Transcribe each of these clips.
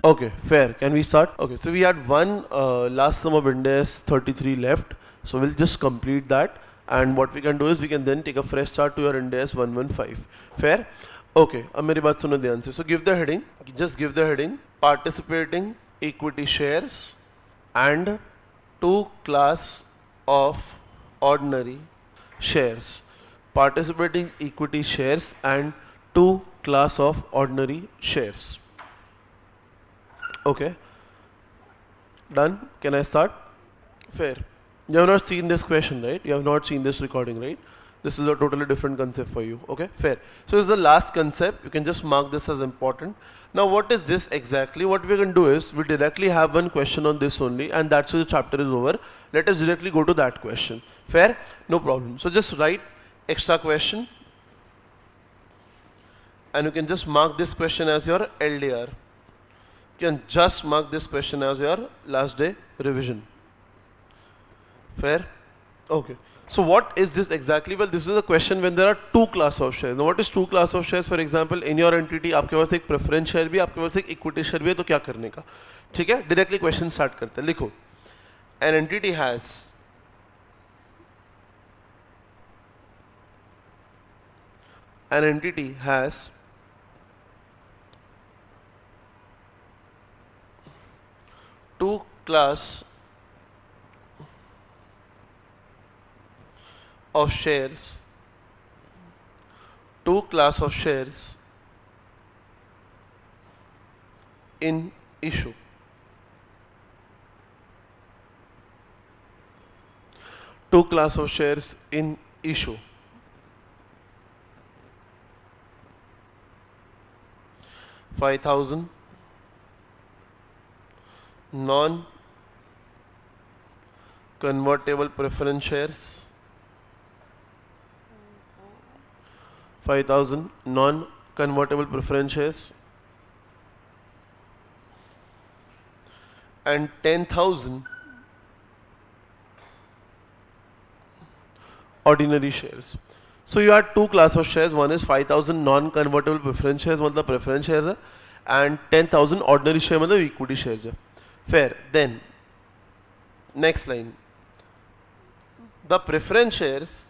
Okay, fair. Can we start? Okay, so we had one last sum of Ind AS 33 left. So we'll just complete that. And what we can do is we can then take a fresh start to your Ind AS 115. Fair? Okay, अब मेरी बात सुनो ध्यान से. So give the heading. Just give the heading. Participating equity shares and two class of ordinary shares. Participating equity shares and two class of ordinary shares. Okay, done. Can I start? Fair. You have not seen this question, right? You have not seen this recording, right? This is a totally different concept for you. Okay, fair. So this is the last concept. You can just mark this as important. Now what is this exactly? What we can do is we directly have one question on this only, and that's why the chapter is over. Let us directly go to that question. Fair? No problem. So just write extra question, and you can just mark this question as your LDR. You can just mark this question as your last day revision. Fair? Okay. So what is this exactly? Well, this is a question when there are two class of shares. Now what is two class of shares? For example, in your entity आपके पास एक preference share भी, आपके पास एक equity share भी है, तो क्या करने का? ठीक है? Directly question start करते हैं. लिखो. An entity has two class of shares, in issue. Two class of shares in issue. 5,000 non-convertible preference shares. 5,000 non-convertible preference shares and 10,000 ordinary shares. So you had two class of shares. One is 5,000 non-convertible preference shares, मतलब preference shares है, and 10,000 ordinary shares मतलब equity shares है. Fair. Then next line. The preference shares,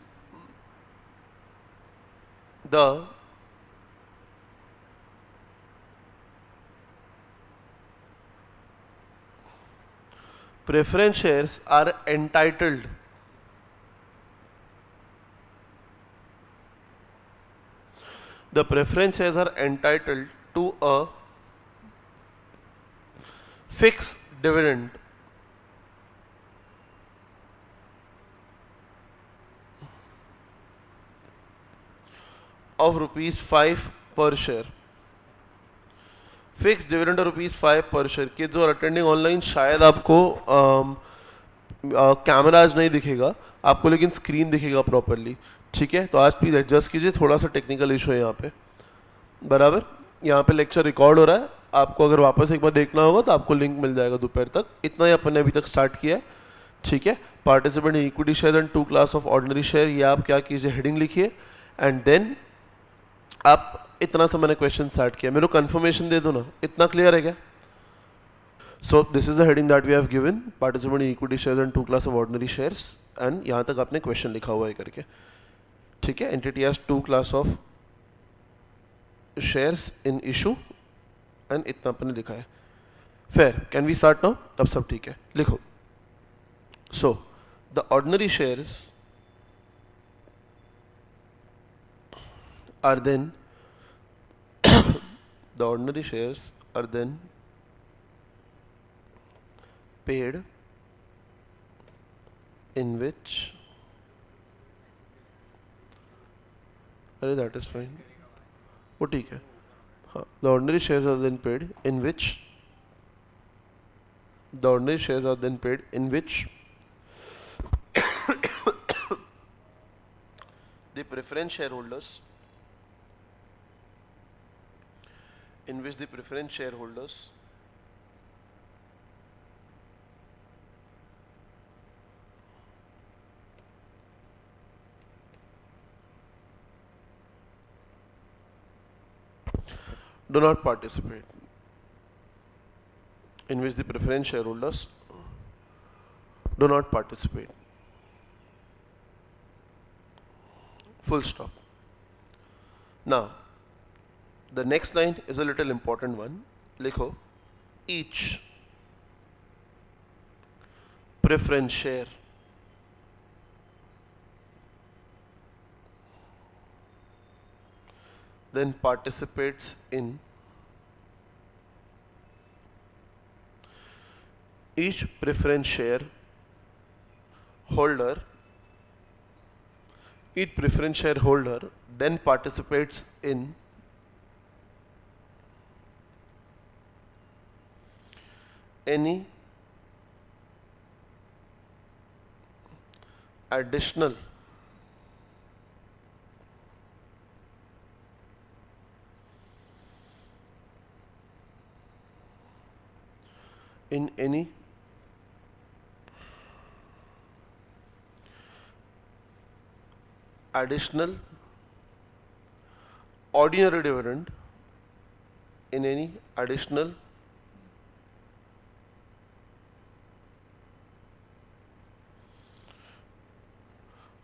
are entitled to a fixed dividend of ₹5 per share. Fix dividend ₹5 पर share. के जो attending online शायद आपको camera आज नहीं दिखेगा आपको, लेकिन स्क्रीन दिखेगा प्रॉपरली. ठीक है, तो आज प्लीज़ एडजस्ट कीजिए, थोड़ा सा टेक्निकल इशू है यहाँ पे. बराबर. यहाँ पे लेक्चर रिकॉर्ड हो रहा है, आपको अगर वापस एक बार देखना होगा तो आपको लिंक मिल जाएगा दोपहर तक. इतना ही अपन ने अभी तक स्टार्ट किया है. ठीक है, participant in equity share and two class of ordinary share, ये आप क्या कीजिए, हेडिंग लिखिए, एंड देन आप इतना सा मैंने क्वेश्चन स्टार्ट किया, मेरे को कंफर्मेशन दे दो ना. इतना क्लियर है क्या? So this is the heading that we have given, participant in equity shares and two class of ordinary shares, and यहाँ तक आपने क्वेश्चन लिखा हुआ है करके. ठीक है, entity has two class of shares in issue, and इतना आपने लिखा है. Fair. Can we start now? अब सब ठीक है, लिखो. So the ordinary shares are then the ordinary shares are then paid in which अरे that is fine, वो ठीक है. हाँ, the ordinary shares are then paid in which the preference shareholders do not participate. in which the preference shareholders do not participate. Full stop. Now, the next line is a little important one. लिखो each preference share then participates in each preference share holder each preference shareholder then participates in any additional in any additional ordinary dividend in any additional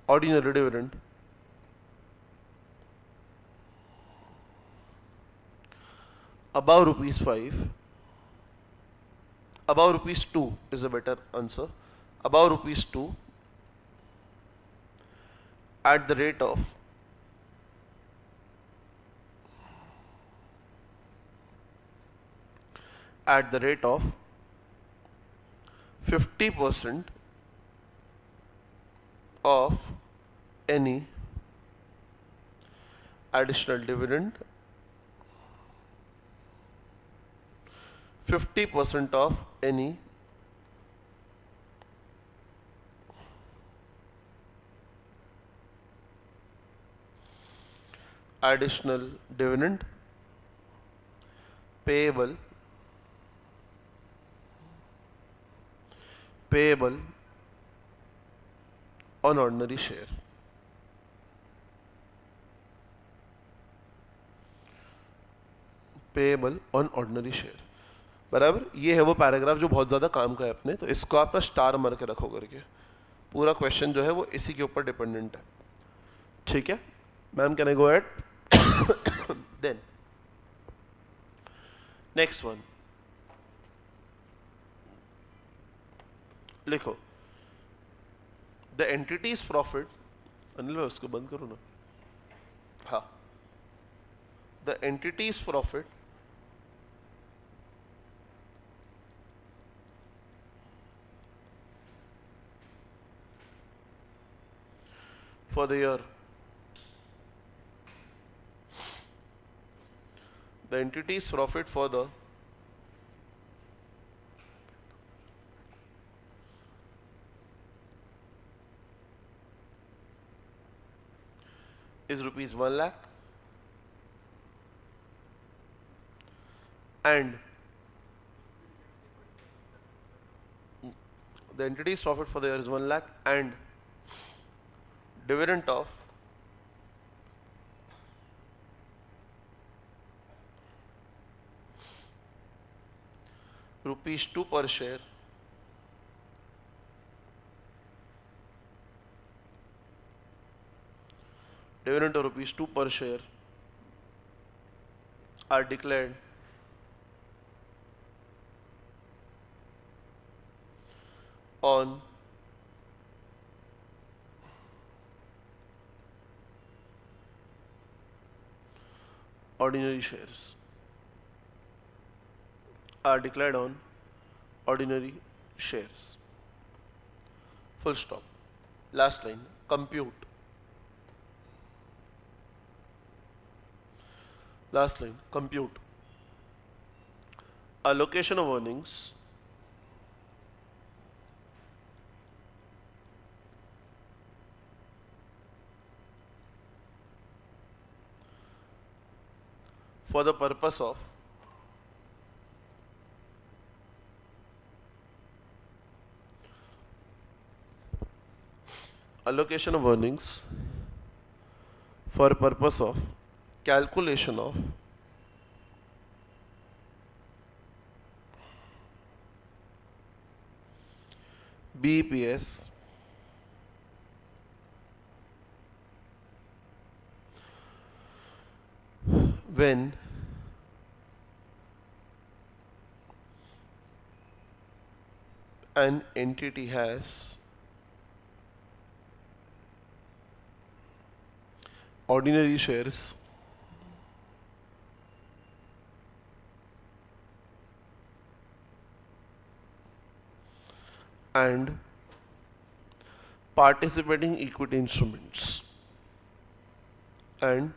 ordinary dividend above rupees 5, above rupees 2 is a better answer, above rupees 2 at the rate of at the rate of 50% of any additional dividend, 50% of any additional dividend payable on ordinary share. Payable on ordinary share. बराबर. ये है वो paragraph जो बहुत ज़्यादा काम का है अपने, तो इसको आप ना स्टार मार के रखो करके. पूरा क्वेश्चन जो है वो इसी के ऊपर डिपेंडेंट है. ठीक है ma'am, can I go at then next one. लिखो द एंटिटीज प्रॉफिट. अनिल भाई उसको बंद करो ना. हाँ. The entities profit for the year. The entity's profit for the is rupees 1 lakh and the entity's profit for the year is 1 lakh and dividend of rupees 2 per share dividend of rupees 2 per share are declared on ordinary shares. Are declared on ordinary shares. Full stop. Last line. Compute. Last line. Compute allocation of earnings for the purpose of allocation of earnings for purpose of calculation of BEPS when an entity has ordinary shares and participating equity instruments and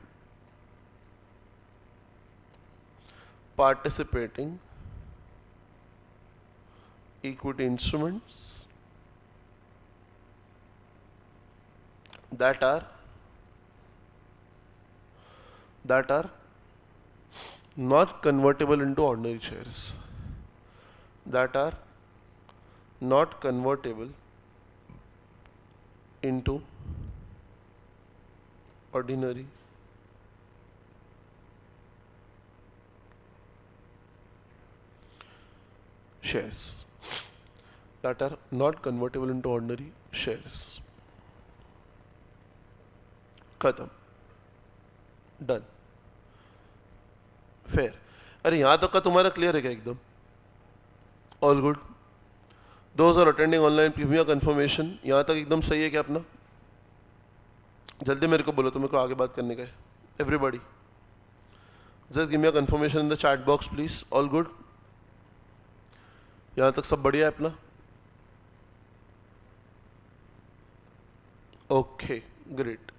participating equity instruments that are not convertible into ordinary shares, that are not convertible into ordinary shares, that are not convertible into ordinary shares. खत्म, done, fair. अरे यहाँ तक का तुम्हारा clear है क्या एकदम? All good? Those are attending online please me confirmation. यहाँ तक एकदम सही है क्या अपना? जल्दी मेरे को बोलो, तो मेरे को आगे बात करने का है। Everybody just give me confirmation in the chat box please. All good? यहाँ तक सब बढ़िया है अपना? Okay great.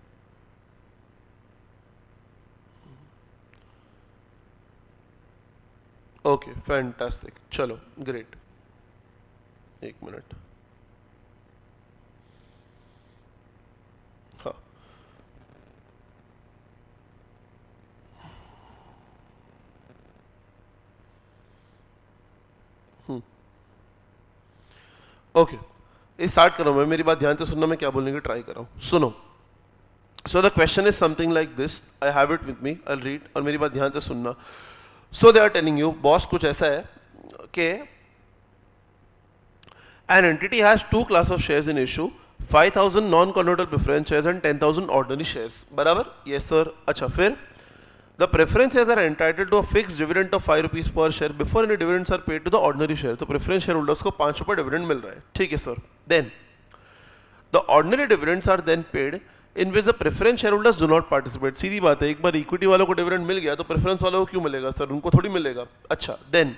ओके फैंटास्टिक, चलो ग्रेट। एक मिनट, हाँ ओके, ये स्टार्ट करो। मैं मेरी बात ध्यान से सुनना, मैं क्या बोलने की ट्राई कर रहा हूँ, सुनो। So the question is something like this, I have it with me, I read, और मेरी बात ध्यान से सुनना। So they are telling you, boss कुछ ऐसा है कि an entity has two class of shares in issue, 5000 non-convertible preference shares and 10,000 ordinary shares, बराबर? yes sir। अच्छा, फिर the preference shares are entitled to a fixed dividend of 5 rupees per share before any dividends are paid to the ordinary share। तो preference shareholders को 5 रुपये dividend मिल रहा है, ठीक है sir. then the ordinary dividends are then paid in which the preference shareholders do not participate। सीधी बात है, एक बार इक्विटी वालों को dividend मिल गया तो प्रेफरेंस वालों को क्यों मिलेगा सर? उनको थोड़ी मिलेगा। अच्छा, then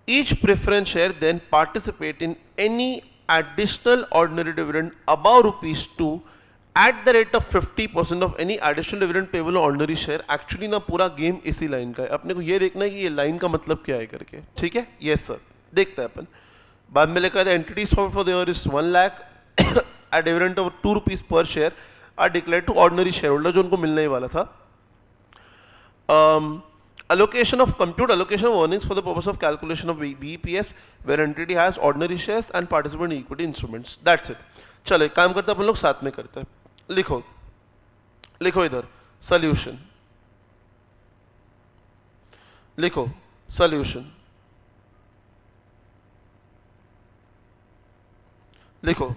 each preference share then participate in any additional ordinary dividend above rupees 2 at the rate of 50% of any additional dividend payable on ordinary share। Actually ना पूरा गेम इसी लाइन का है, अपने को ये देखना है कि ये लाइन का मतलब क्या है करके, ठीक है? यस सर, देखते हैं अपन। बाद में लिखा है entities for there is 1 lakh at dividend of 2 rupees per share are declared to ordinary share holder, जो उनको मिलने ही वाला था। Allocation of compute allocation of earnings for the purpose of calculation of BEPS where entity has ordinary shares and participant equity instruments, that's it। चलो एक काम करते हैं अपन लोग, साथ में करते हैं। लिखो लिखो इधर सॉल्यूशन, लिखो सॉल्यूशन, लिखो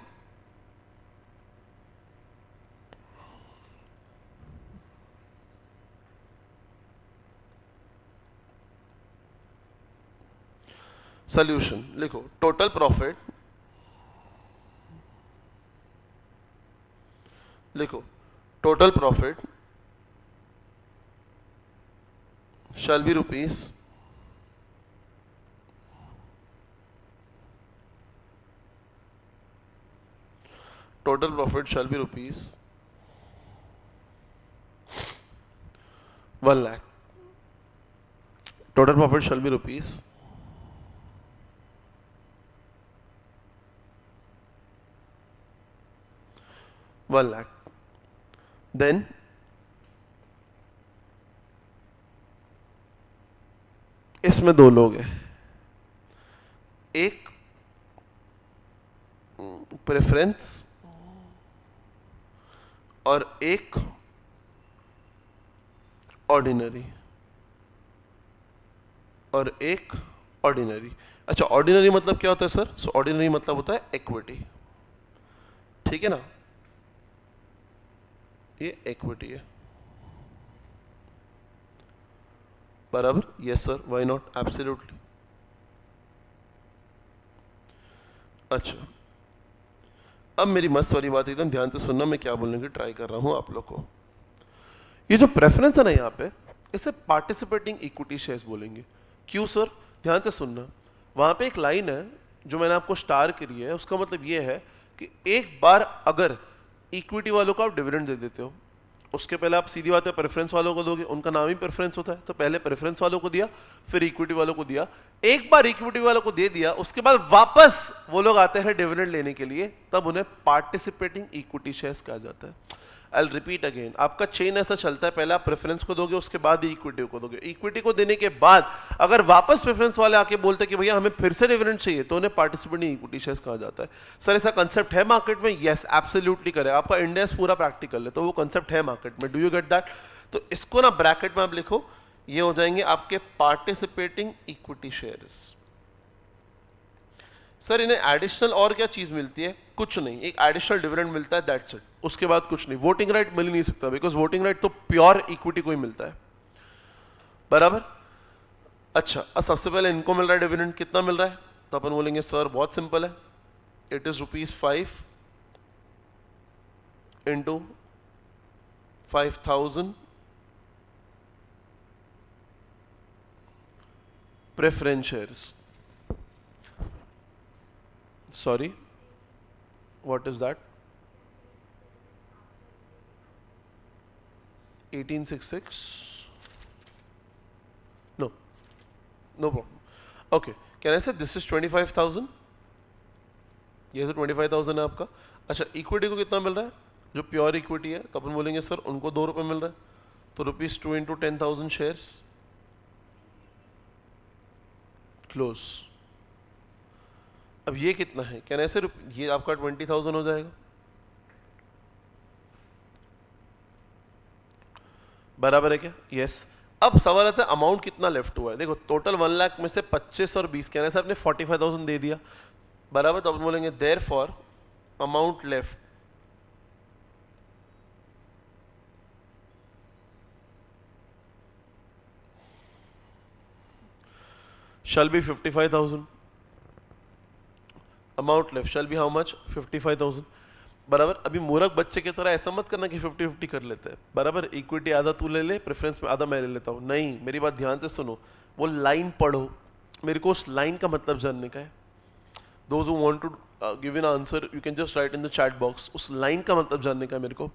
सॉल्यूशन, लिखो टोटल प्रॉफिट, लिखो total profit shall be rupees total profit shall be rupees 1 lakh। total profit shall be rupees 1 lakh। then इसमें दो लोग हैं, एक प्रेफरेंस और एक ऑर्डिनरी, और एक ऑर्डिनरी। अच्छा, ऑर्डिनरी मतलब क्या होता है सर? सो ऑर्डिनरी मतलब होता है इक्विटी, ठीक है ना, ये इक्विटी है, बराबर? Yes sir, why not, absolutely. अच्छा, अब मेरी मस्त वाली बात एकदम ध्यान से सुनना, मैं क्या बोलने की ट्राई कर रहा हूं आप लोग को। ये जो प्रेफरेंस है ना यहाँ पे, इसे पार्टिसिपेटिंग इक्विटी शेयर्स बोलेंगे। क्यों सर? ध्यान से सुनना, वहां पे एक लाइन है जो मैंने आपको स्टार करी है, उसका मतलब ये है कि एक बार अगर इक्विटी वालों को आप डिविडेंड दे देते हो, उसके पहले आप सीधी बात है प्रेफरेंस वालों को दोगे, उनका नाम ही प्रेफरेंस होता है, तो पहले प्रेफरेंस वालों को दिया, फिर इक्विटी वालों को दिया। एक बार इक्विटी वालों को दे दिया, उसके बाद वापस वो लोग आते हैं डिविडेंड लेने के लिए, तब उन्हें पार्टिसिपेटिंग इक्विटी शेयर्स कहा जाता है। आई रिपीट अगेन, आपका चेन ऐसा चलता है, पहले आप प्रेफरेंस को दोगे, उसके बाद ही इक्विटी को दोगे। इक्विटी को देने के बाद अगर वापस प्रेफरेंस वाले आके बोलते कि भैया हमें फिर से डिविडेंड चाहिए, तो उन्हें पार्टिसिपेटिंग इक्विटी शेयर्स कहा जाता है। सर ऐसा कंसेप्ट है मार्केट में? यस, एब्सोल्युटली करें, आपका इंडेक्स पूरा प्रैक्टिकल है, तो वो कंसेप्ट है मार्केट में। Do you get that? तो इसको ना ब्रैकेट में आप लिखो, ये हो जाएंगे आपके पार्टिसिपेटिंग इक्विटी शेयर्स। सर इन्हें एडिशनल और क्या चीज मिलती है? कुछ नहीं, एक एडिशनल डिविडेंड मिलता है, दैट्स इट, उसके बाद कुछ नहीं। वोटिंग राइट मिल ही नहीं सकता, बिकॉज वोटिंग राइट तो प्योर इक्विटी को ही मिलता है, बराबर? अच्छा, अब सबसे पहले इनको मिल रहा है डिविडेंड, कितना मिल रहा है? तो अपन बोलेंगे सर बहुत सिंपल है, it is ₹5 into 5,000 preference shares. Sorry, what is that? 1866? No, no problem. Okay, can I say this is 25,000? ये तो 25,000 है आपका। अच्छा, इक्विटी को कितना मिल रहा है? जो प्योर इक्विटी है, तो अपन बोलेंगे सर उनको ₹2 मिल रहा है, तो ₹2 इंटू 10,000 शेयर्स, क्लोज। अब ये कितना है? कैन ऐसे ये आपका 20,000 हो जाएगा, बराबर है क्या? यस। अब सवाल आता है अमाउंट कितना लेफ्ट हुआ है। देखो टोटल 1 लाख में से 25 और 20 कहने से आपने 45,000 दे दिया, बराबर? तो अब बोलेंगे there for amount left shall be 55,000। Amount left shall be how much? 55,000, बराबर? अभी मूर्ख बच्चे की तरह ऐसा मत करना कि 50-50 कर लेते हैं, बराबर? इक्विटी आधा तू ले ले, प्रेफरेंस में आधा मैं ले लेता हूँ, नहीं, मेरी बात ध्यान से सुनो, वो लाइन पढ़ो, मेरे को उस लाइन का मतलब जानने का है। Those who want to give an answer you can just write in the chat box, उस लाइन का मतलब जानने का है मेरे को।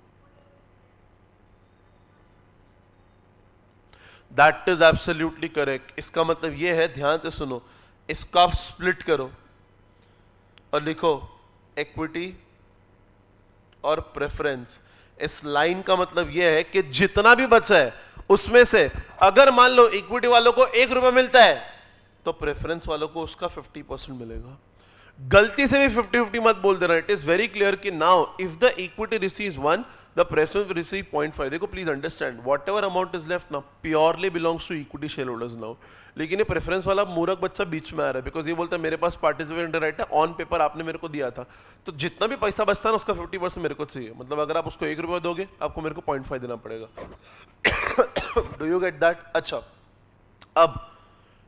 That is absolutely correct. इसका मतलब ये है, ध्यान से सुनो, इसका आप स्प्लिट करो और लिखो इक्विटी और प्रेफरेंस। इस लाइन का मतलब यह है कि जितना भी बचा है उसमें से अगर मान लो इक्विटी वालों को ₹1 मिलता है, तो प्रेफरेंस वालों को उसका 50% मिलेगा। गलती से भी 50-50 मत बोल देना। इट इज वेरी क्लियर कि now if the equity receives 1, the preference will receive 0.5। देखो please understand, whatever amount is left ना purely belongs to equity share holders now. लेकिन ये प्रेफरेंस वाला मूर्ख बच्चा बीच में आ रहा है, बिकॉज ये बोलता है मेरे पास पार्टिसिपेंट राइट है, ऑन पेपर आपने मेरे को दिया था, तो जितना भी पैसा बचता है ना उसका 50% मेरे को चाहिए। मतलब अगर आप उसको ₹1 दोगे, आपको मेरे को 0.5 देना पड़ेगा। Do you get that? अच्छा, अब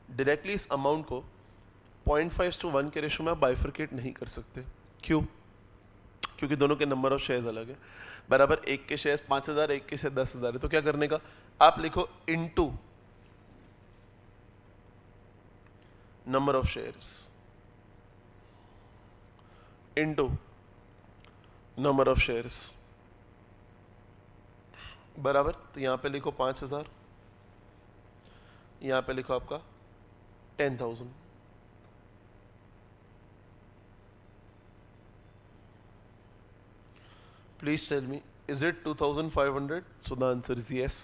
डायरेक्टली इस अमाउंट को 0.5:1 के रेशो में आप बाइफरकेट नहीं कर सकते। क्यों? क्योंकि दोनों के नंबर ऑफ शेयर्स अलग है, बराबर? एक के शेयर्स 5,000, एक के शेयर 10,000 है। तो क्या करने का? आप लिखो into number of shares into number of shares, बराबर? तो यहां पे लिखो 5,000, यहां पे लिखो आपका 10,000। Please tell me, is it 2,500? So the answer is yes.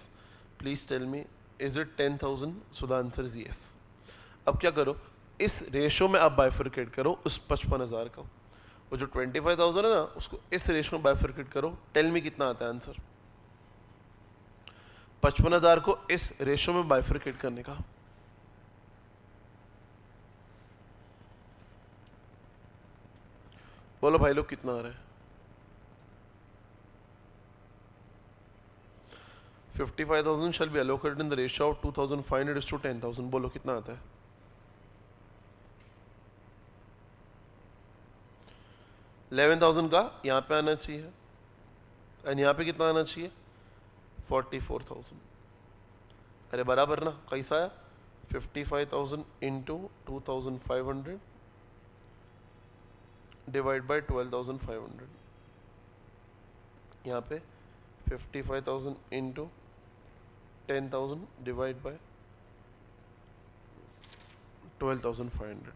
Please tell me, is it 10,000? So the answer is yes. अब क्या करो, इस रेशो में आप बाइफरकेट करो उस 55,000 का, वो जो 25,000 है ना उसको इस रेशो में बाइफरकेट करो। टेल मी कितना आता है आंसर? 55,000 को इस रेशो में बाइफरकेट करने का बोलो भाई लोग कितना आ रहा है? 55,000 shall be allocated in the ratio of 2,500 is to 10,000. बोलो कितना आता है? 11,000 का यहाँ पे आना चाहिए और यहाँ पे कितना आना चाहिए? 44,000. अरे बराबर ना? कैसा है? 55,000 इंटू 2,500 डिवाइड बाई 12,500. यहाँ पे 55,000 इंटू 10,000 डिवाइड बाय 12,500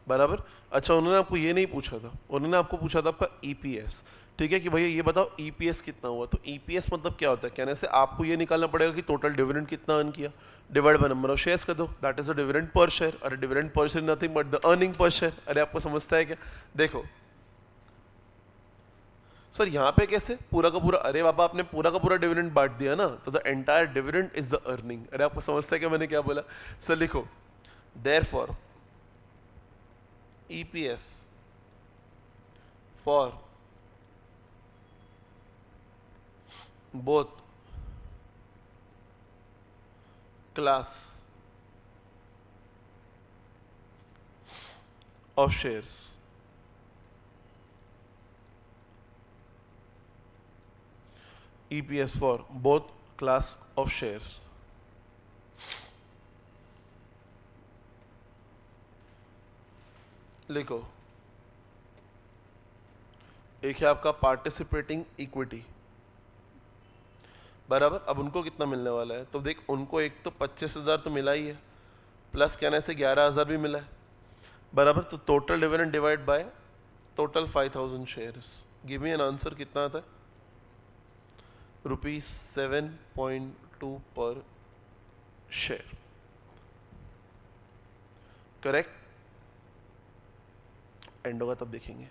बराबर. अच्छा, उन्होंने आपको ये नहीं पूछा था, उन्होंने आपको पूछा था आपका ईपीएस. ठीक है कि भैया ये बताओ ईपीएस कितना हुआ. तो ईपीएस मतलब क्या होता है? कहने से आपको ये निकालना पड़ेगा कि टोटल डिविडेंड कितना अर्न किया divide by number of shares कर दो, that is the dividend per share. अरे dividend per share nothing but the earning per share. अरे आपको समझता है क्या? देखो सर यहाँ पे कैसे पूरा का पूरा? अरे बाबा आपने पूरा का पूरा डिविडेंड बांट दिया ना, तो the entire dividend is the earning. अरे आपको समझता है क्या मैंने क्या बोला? सर लिखो therefore EPS for both class of shares EPS for both class of shares लिखो. एक है आपका पार्टिसिपेटिंग इक्विटी बराबर. अब उनको कितना मिलने वाला है? तो देख उनको एक तो 25,000 तो मिला ही है, प्लस कहने से 11,000 भी मिला है बराबर. तो total dividend divide by total 5,000 shares. Give me an answer. कितना आता है? ₹7.2 पर शेयर. करेक्ट. एंड होगा तब देखेंगे.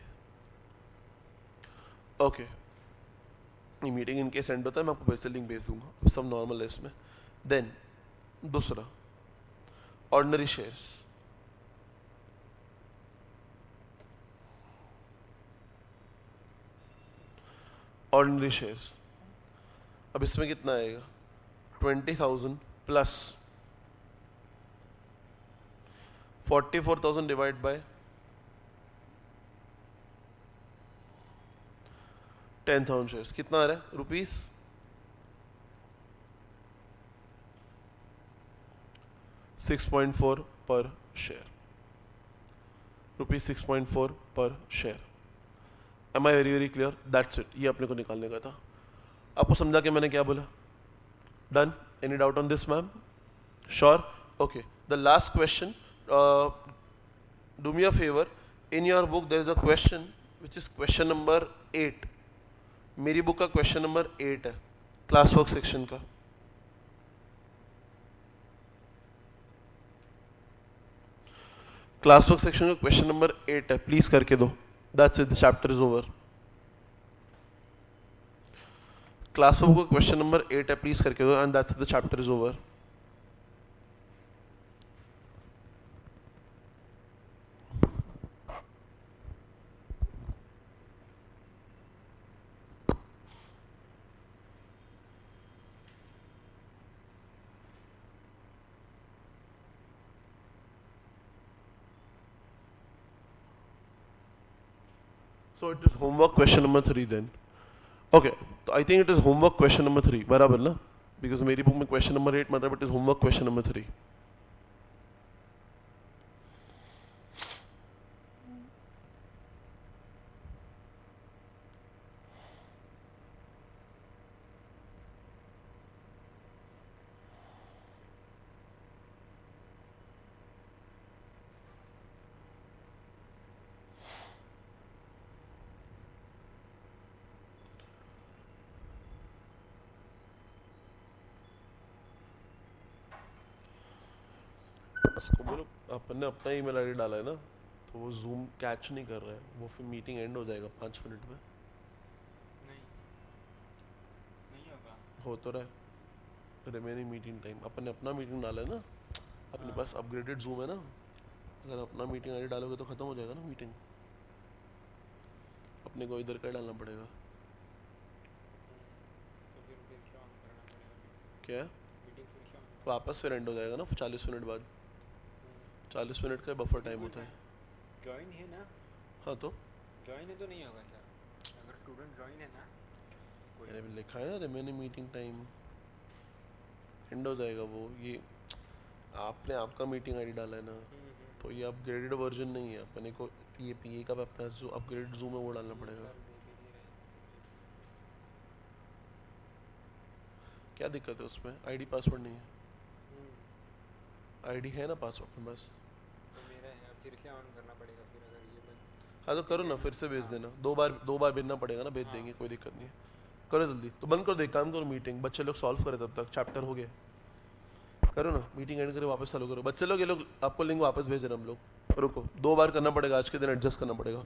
ओके ये मीटिंग इनके एंड होता है, मैं आपको वैसे लिंक भेज दूंगा, सब नॉर्मल है इसमें. देन दूसरा ऑर्डिनरी शेयर्स. ऑर्डिनरी शेयर्स अब इसमें कितना आएगा? 20,000 प्लस 44,000 डिवाइड बाय 10,000 शेयर्स. कितना आ रहा है? ₹6.4 per share. ₹6.4 per share. Am I very clear? That's it. ये अपने को निकालने का था. आपको समझा कि मैंने क्या बोला? Done. Any doubt on this ma'am? Sure. Okay the last question. Do me a favour. In your book there is a question which is question number 8. मेरी बुक का क्वेश्चन नंबर 8 है क्लास वर्क सेक्शन का. Class work section का question number 8 है, please करके दो. That's it, the chapter is over. Class work का question number 8 है, प्लीज करके दो and that's it, the chapter is over. So it is homework question number 3 then. Okay, so I think it is homework question number 3 बराबर ना? Because मेरी book में question number 8 मतलब it is homework question number 3. उसको बोलो अपन ने अपना email ID डाला है ना, तो वो जूम कैच नहीं कर रहा है, वो फिर मीटिंग एंड हो जाएगा 5 मिनट में. नहीं होगा. हो तो रहा है रिमेनिंग मीटिंग टाइम. अपन ने अपना मीटिंग डाला है ना, अपने पास अपग्रेडेड जूम है ना. अगर अपना मीटिंग आईडी डालोगे तो खत्म हो जाएगा ना मीटिंग. अपने को इधर का डालना पड़ेगा। तो फिर से ऑन करना पड़ेगा मीटिंग। क्या मीटिंग फिर से ऑन करना वापस फिर एंड हो जाएगा ना 40 मिनट बाद। पड़ेगा। 40 मिनट का बफर टाइम होता है। जॉइन है ना? हाँ तो जॉइन है तो नहीं होगा क्या? अगर स्टूडेंट जॉइन है ना कोई। मैंने भी लिखा है ना रिमेनिंग मीटिंग टाइम एंड हो जाएगा वो। ये आपने आपका मीटिंग आईडी डाला है ना, तो ये अपग्रेडेड वर्जन नहीं है अपने को। ये पीए का अपना जो अपग्रेडेड जूम है वो डालना पड़ेगा। सर दे भी नहीं रहे मुझे। क्या दिक्कत है उसमें? आईडी पासवर्ड नहीं है? आईडी है ना पासवर्ड में बस। तो मेरा है, फिर से ऑन करना पड़ेगा फिर अगर ये बंद। हाँ तो करो ना, फिर से भेज देना। दो बार भेजना पड़ेगा ना, भेज देंगे, कोई दिक्कत नहीं है। करो जल्दी, तो बंद कर दो, एक काम करो, मीटिंग बच्चे लोग सॉल्व करे तब तक, चैप्टर हो गया। करो ना, मीटिंग एंड करो, वापस चालू करो। बच्चे लोग, ये लोग आपको लिंक वापस भेज रहे हैं हम लोग। रुको, 2 बार करना पड़ेगा आज के दिन, एडजस्ट करना पड़ेगा।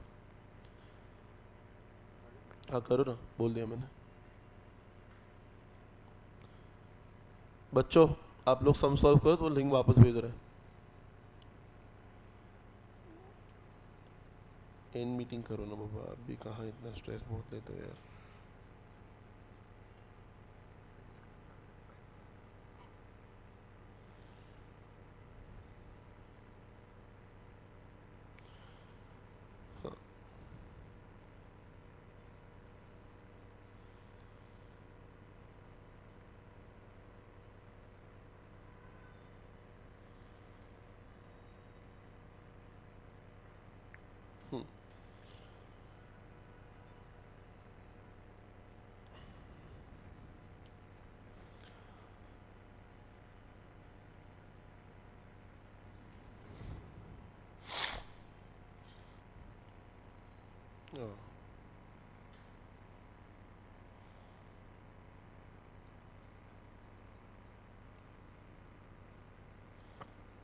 हाँ करो ना, बोल दिया मैंने। बच्चों आप लोग सम सॉल्व करो तो लिंक वापस भेज रहे हैं। एंड मीटिंग करो ना बाबा, आप भी कहाँ इतना स्ट्रेस बहुत लेते हो यार। हाँ। हम्म, हाँ।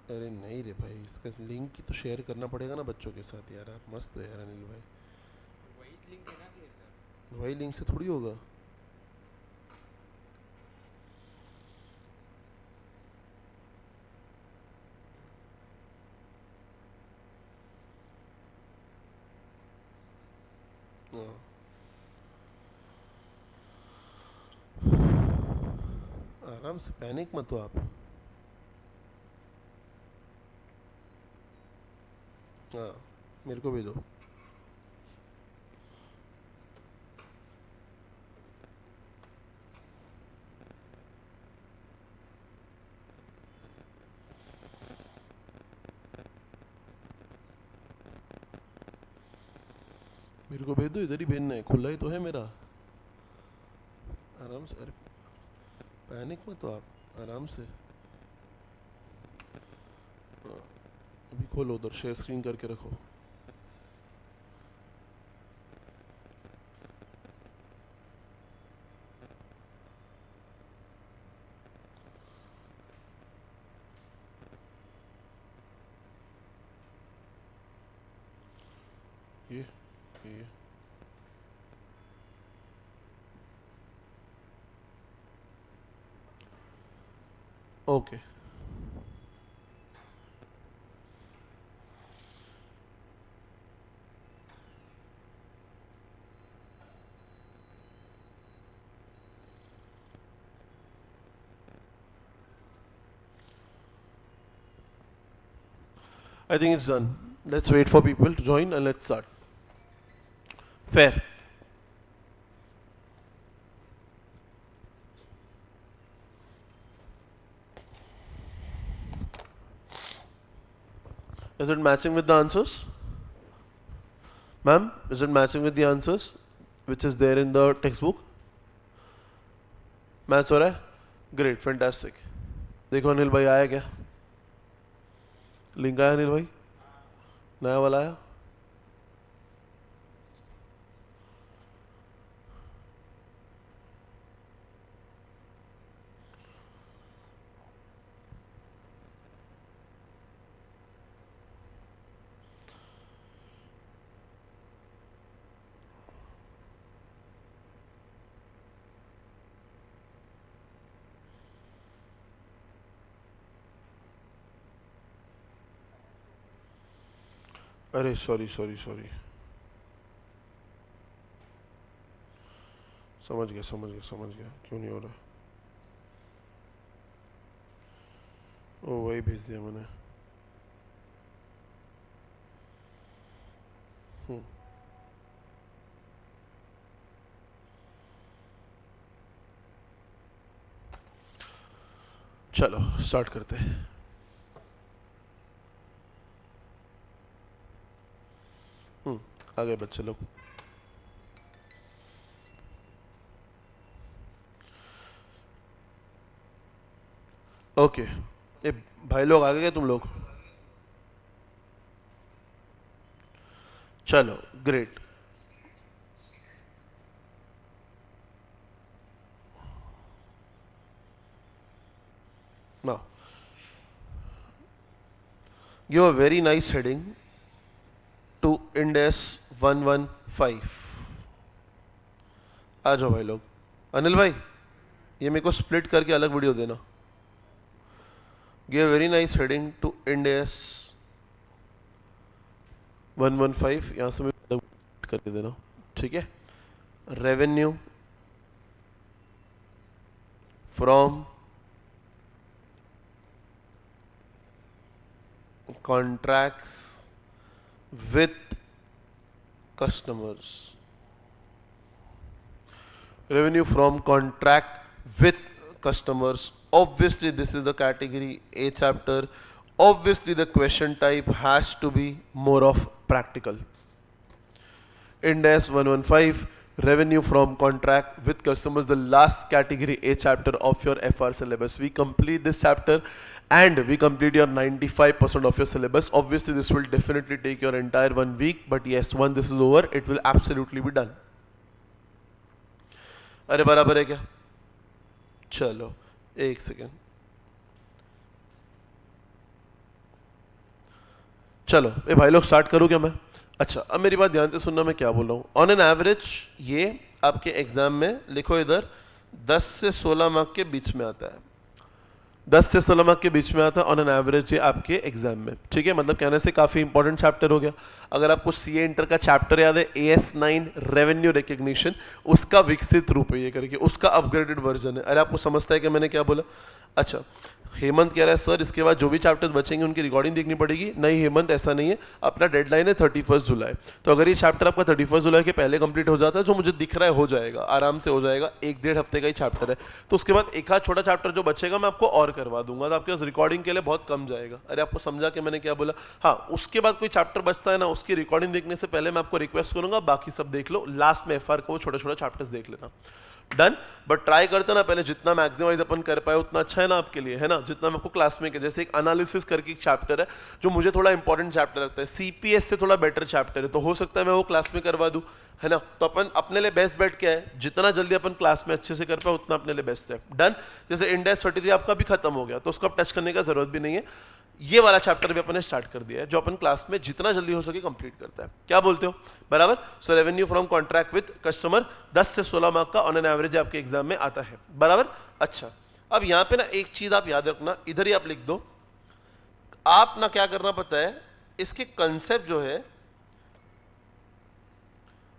अरे नहीं रे भाई, इसका लिंक की तो शेयर करना पड़ेगा ना बच्चों के साथ यार। आप मस्त हो यार अनिल भाई। वही लिंक है ना फिर सर? वही लिंक से थोड़ी होगा। हाँ। आराम से, पैनिक मत हो आप। हाँ, मेरे को भी दो। मेरे को भेज दो, इधर ही भेजना है, खुला ही तो है मेरा। आराम से, अरे पैनिक मत हो आप, आराम से। हाँ, अभी खोलो उधर, शेयर स्क्रीन करके रखो। ये okay. I think it's done. Let's wait for people to join and let's start. Fair. Is it matching with the answers? Ma'am, is it matching with the answers which is there in the textbook? Match हो रहा है? Great, fantastic. देखो अनिल भाई आया क्या? Link आया अनिल भाई? नया वाला आया? अरे सॉरी सॉरी सॉरी। समझ गया समझ गया समझ गया, क्यों नहीं हो रहा? ओ वही भेज दिया मैंने। हम्म, चलो स्टार्ट करते हैं। आ गए बच्चे लोग। ओके, ये भाई लोग आ गए क्या तुम लोग? चलो great. Now, give a very nice heading to Ind AS 115। आ जाओ भाई लोग। अनिल भाई, ये मेरे को स्प्लिट करके अलग वीडियो देना। Give very nice heading to Ind AS 115, यहाँ से मैं अलग करके देना, ठीक है? Revenue from contracts with customers, revenue from contract with customers. Obviously this is the category A chapter. Obviously the question type has to be more of practical. Ind AS 115, revenue from contract with customers, the last category A chapter of your FR syllabus. We complete this chapter and we complete your 95% of your syllabus. Obviously this will definitely take your entire 1 week, but yes, once this is over it will absolutely be done. अरे बराबर है क्या? चलो एक second, चलो ए भाई लोग start करूँ क्या मैं? अच्छा, अब मेरी बात ध्यान से सुनना, मैं क्या बोल रहा हूँ। ऑन एन एवरेज ये आपके एग्जाम में लिखो इधर 10 से 16 मार्क के बीच में आता है। 10 से 16 मार्क के बीच में आता है ऑन एन एवरेज ये आपके एग्जाम में, ठीक है? मतलब कहने से काफ़ी इंपॉर्टेंट चैप्टर हो गया। अगर आपको सीए इंटर का चैप्टर याद है AS9 रेवेन्यू रिकग्निशन, उसका विकसित रूप है ये करके, उसका अपग्रेडेड वर्जन है। अरे आपको समझता है कि मैंने क्या बोला? अच्छा, हेमंत कह रहा है सर इसके बाद जो भी चैप्टर्स बचेंगे उनकी रिकॉर्डिंग देखनी पड़ेगी। नहीं हेमंत, ऐसा नहीं है, अपना डेडलाइन है 31 जुलाई। तो अगर ये चैप्टर आपका 31 जुलाई के पहले कंप्लीट हो जाता है, जो मुझे दिख रहा है हो जाएगा, आराम से हो जाएगा, 1-1.5 हफ्ते का ही चैप्टर है। तो उसके बाद एक आध छोटा चैप्टर जो बचेगा मैं आपको और करवा दूंगा, तो आपके पास रिकॉर्डिंग के लिए बहुत कम जाएगा। अरे आपको समझा कि मैंने क्या बोला? हाँ, उसके बाद कोई चैप्टर बचता है ना, उसकी रिकॉर्डिंग देखने से पहले मैं आपको रिक्वेस्ट करूंगा बाकी सब देख लो, लास्ट में FR को छोटे छोटे चैप्टर्स देख लेना। डन? बट ट्राई करते ना पहले, जितना मैक्सिमाइज अपन कर पाए उतना अच्छा है ना आपके लिए, है ना? जितना मैं आपको क्लास में, जैसे एक एनालिसिस करके एक चैप्टर है जो मुझे थोड़ा इंपॉर्टेंट चैप्टर लगता है, CPS से थोड़ा बेटर चैप्टर है, तो हो सकता है मैं वो क्लास में करवा दूं, है ना? तो अपन अपने लिए बेस्ट बेट क्या है, जितना जल्दी अपन क्लास में अच्छे से कर पाए उतना अपने लिए बेस्ट है। डन? जैसे Ind AS 33 आपका भी खत्म हो गया, तो उसको अब टच करने का जरूरत भी नहीं है। ये वाला चैप्टर भी अपन ने स्टार्ट कर दिया है, जो अपन क्लास में जितना जल्दी हो सके कंप्लीट करता है। क्या बोलते हो? बराबर? So revenue from contract with customer 10 से 16 मार्क का ऑन एन एवरेज आपके एग्जाम में आता है। बराबर? अच्छा, अब यहाँ पे ना एक चीज आप याद रखना, इधर ही आप लिख दो। आप ना क्या करना पता है, इसके कंसेप्ट जो है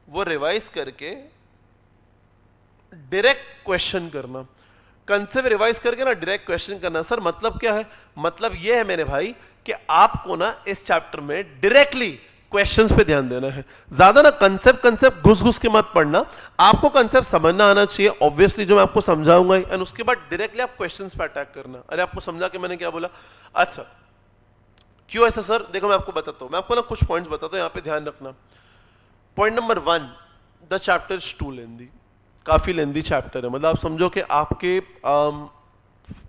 वो रिवाइज करके डायरेक्ट क्वेश्चन करना। कंसेप्ट रिवाइज करके ना डायरेक्ट क्वेश्चन करना। सर मतलब क्या है? मतलब ये है मेरे भाई कि आपको ना इस चैप्टर में डायरेक्टली क्वेश्चंस पे ध्यान देना है। ज्यादा ना कंसेप्ट घुस घुस के मत पढ़ना, आपको कंसेप्ट समझना आना चाहिए ऑब्वियसली, जो मैं आपको समझाऊंगा, एंड उसके बाद डायरेक्टली आप क्वेश्चंस पे अटैक करना। अरे आपको समझा कि मैंने क्या बोला? अच्छा, क्यों ऐसा सर? देखो मैं आपको बताता हूं, मैं आपको ना कुछ पॉइंट्स बताता हूं, यहाँ पे ध्यान रखना। Point number 1, the chapter is too lengthy, काफी लेंदी चैप्टर है। मतलब आप समझो कि आपके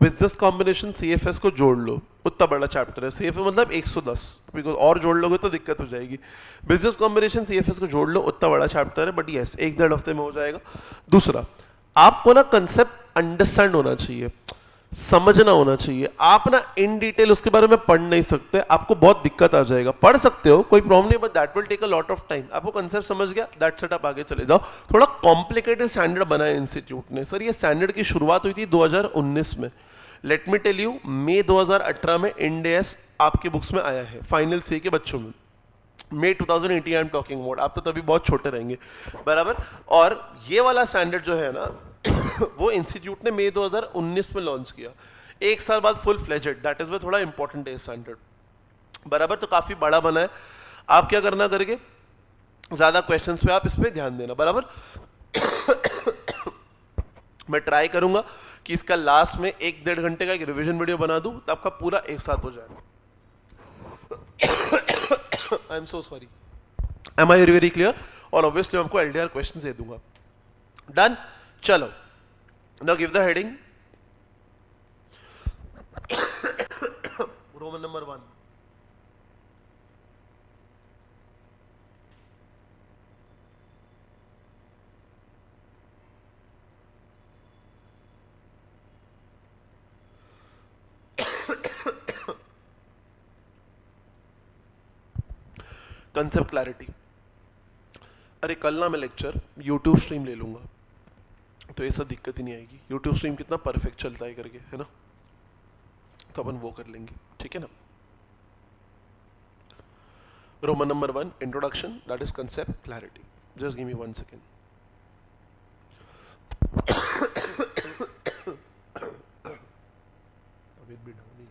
बिजनेस कॉम्बिनेशन CFS को जोड़ लो, उतना बड़ा चैप्टर है। CFS मतलब 110, बिकॉज और जोड़ लोगे तो दिक्कत हो जाएगी। बिजनेस कॉम्बिनेशन CFS को जोड़ लो, उतना बड़ा चैप्टर है, बट यस 1-1.5 हफ्ते में हो जाएगा। दूसरा, आपको ना कंसेप्ट अंडरस्टैंड होना चाहिए, समझना होना चाहिए। आप ना इन डिटेल उसके बारे में पढ़ नहीं सकते, आपको बहुत दिक्कत आ जाएगा। पढ़ सकते हो, कोई प्रॉब्लम नहीं, but that will take a lot of time. आपको कंसेप्ट समझ गया, दैट्स इट, आप आगे चले जाओ। थोड़ा कॉम्प्लिकेटेड स्टैंडर्ड बनाया इंस्टीट्यूट ने। सर ये स्टैंडर्ड की शुरुआत हुई थी 2019 में। लेट मी टेल यू, मई 2018 में Ind AS आपके बुक्स में आया है, फाइनल CA के बच्चों में। May 2018 I am talking about, आप तो तभी बहुत छोटे रहेंगे, बराबर। और ये वाला स्टैंडर्ड जो है ना वो इंस्टीट्यूट ने मई 2019 में लॉन्च किया, एक साल बाद full fledged, that is way थोड़ा इंपॉर्टेंट है स्टैंडर्ड, बराबर। तो काफी बड़ा बना है। आप क्या करना करके, ज्यादा क्वेश्चंस पे आप इस पे ध्यान देना, बराबर। मैं ट्राई करूंगा कि इसका लास्ट में 1-1.5 घंटे का एक रिवीजन वीडियो बना दूं, तो आपका पूरा एक साथ हो जाएगा। I am so sorry, am I very clear? और ऑब्वियसली मैं आपको एलडीआर क्वेश्चन दे दूंगा। डन, चलो now give the heading. Roman number 1, concept clarity. अरे कल ना मैं लेक्चर यूट्यूब स्ट्रीम ले लूंगा, तो ये सब दिक्कत ही नहीं आएगी। यूट्यूब स्ट्रीम कितना परफेक्ट चलता है करके, है ना, तो अपन वो कर लेंगे, ठीक है ना। Roman number 1, introduction, that is concept clarity. Just give me 1 second. तबीयत भी डाउन ही।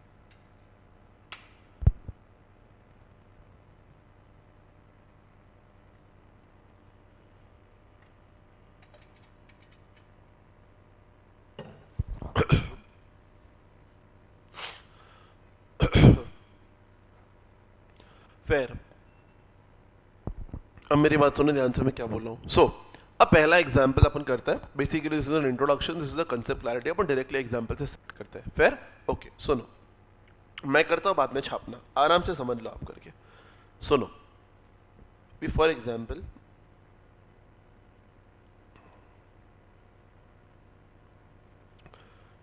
फेयर, अब मेरी बात सुनो ध्यान से, मैं क्या बोल रहा हूँ। सो अब पहला एग्जाम्पल अपन करते हैं। Basically this is an introduction, this is the concept clarity. Upon directly example से स्टार्ट करते हैं। Fair, okay. सुनो, मैं करता हूँ, बाद में छापना, आराम से समझ लो आप करके। सुनो, फॉर एग्जाम्पल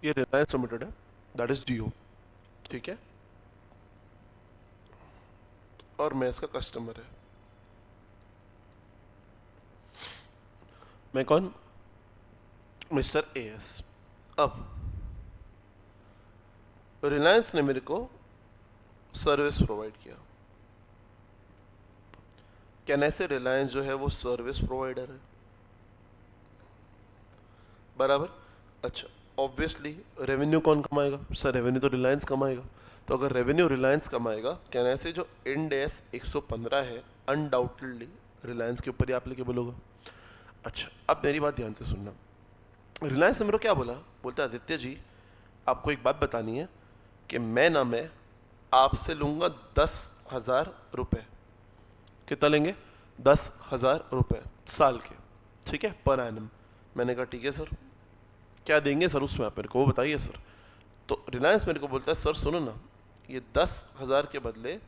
ये रिलायंस लिमिटेड है, दैट इज जियो, ठीक है, और मैं इसका कस्टमर है। मैं कौन? Mister as. अब रिलायंस ने मेरे को सर्विस प्रोवाइड किया। कैन ऐसे रिलायंस जो है वो सर्विस प्रोवाइडर है, बराबर। अच्छा, ऑब्वियसली रेवेन्यू कौन कमाएगा? सर रेवेन्यू तो रिलायंस कमाएगा। तो अगर रेवेन्यू रिलायंस कमाएगा, कैन ऐसे जो इंड एस 115 है अनडाउटेडली रिलायंस के ऊपर ही एप्लीकेबल होगा। अच्छा, अब मेरी बात ध्यान से सुनना। रिलायंस ने मेरे को क्या बोला? बोलता आदित्य जी आपको एक बात बतानी है कि मैं आपसे लूंगा 10,000 रुपये। कितना लेंगे? 10,000 रुपये साल के, ठीक है, पर एनम। मैंने कहा ठीक है सर, क्या देंगे सर उसमें आप मेरे को वो बताइए सर। तो रिलायंस मेरे को बोलता है सर सुनो ना, ये 10,000 के बदले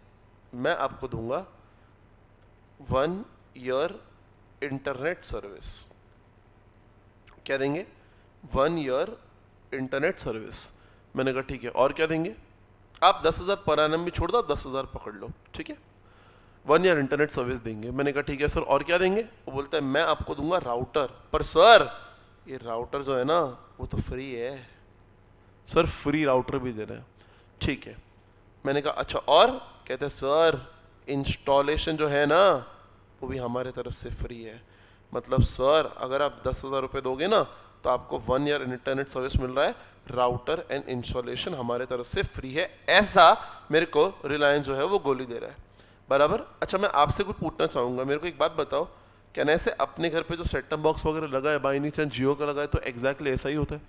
मैं आपको दूंगा 1 ईयर इंटरनेट सर्विस। क्या देंगे? 1 ईयर इंटरनेट सर्विस। मैंने कहा ठीक है, और क्या देंगे? आप 10,000 पर एनम भी छोड़ दो, आप 10,000 पकड़ लो, ठीक है, 1 ईयर इंटरनेट सर्विस देंगे। मैंने कहा ठीक है सर, और क्या देंगे? वो बोलता है मैं आपको दूंगा राउटर। पर सर ये राउटर जो है ना वो तो फ्री है सर, फ्री राउटर भी दे रहे हैं। ठीक है, मैंने कहा अच्छा और? कहते हैं सर इंस्टॉलेशन जो है ना वो भी हमारे तरफ से फ्री है। मतलब सर अगर आप 10,000 रुपये दोगे ना तो आपको 1 ईयर इंटरनेट सर्विस मिल रहा है, राउटर एंड इंस्टॉलेशन हमारे तरफ से फ्री है। ऐसा मेरे को रिलायंस जो है वो गोली दे रहा है, बराबर। अच्छा, मैं आपसे कुछ पूछना चाहूँगा, मेरे को एक बात बताओ, क्या ऐसे अपने घर पे जो सेटअप बॉक्स वगैरह लगा है बाई एनी चांस जियो का लगा है, तो एग्जैक्टली ऐसा ही होता है।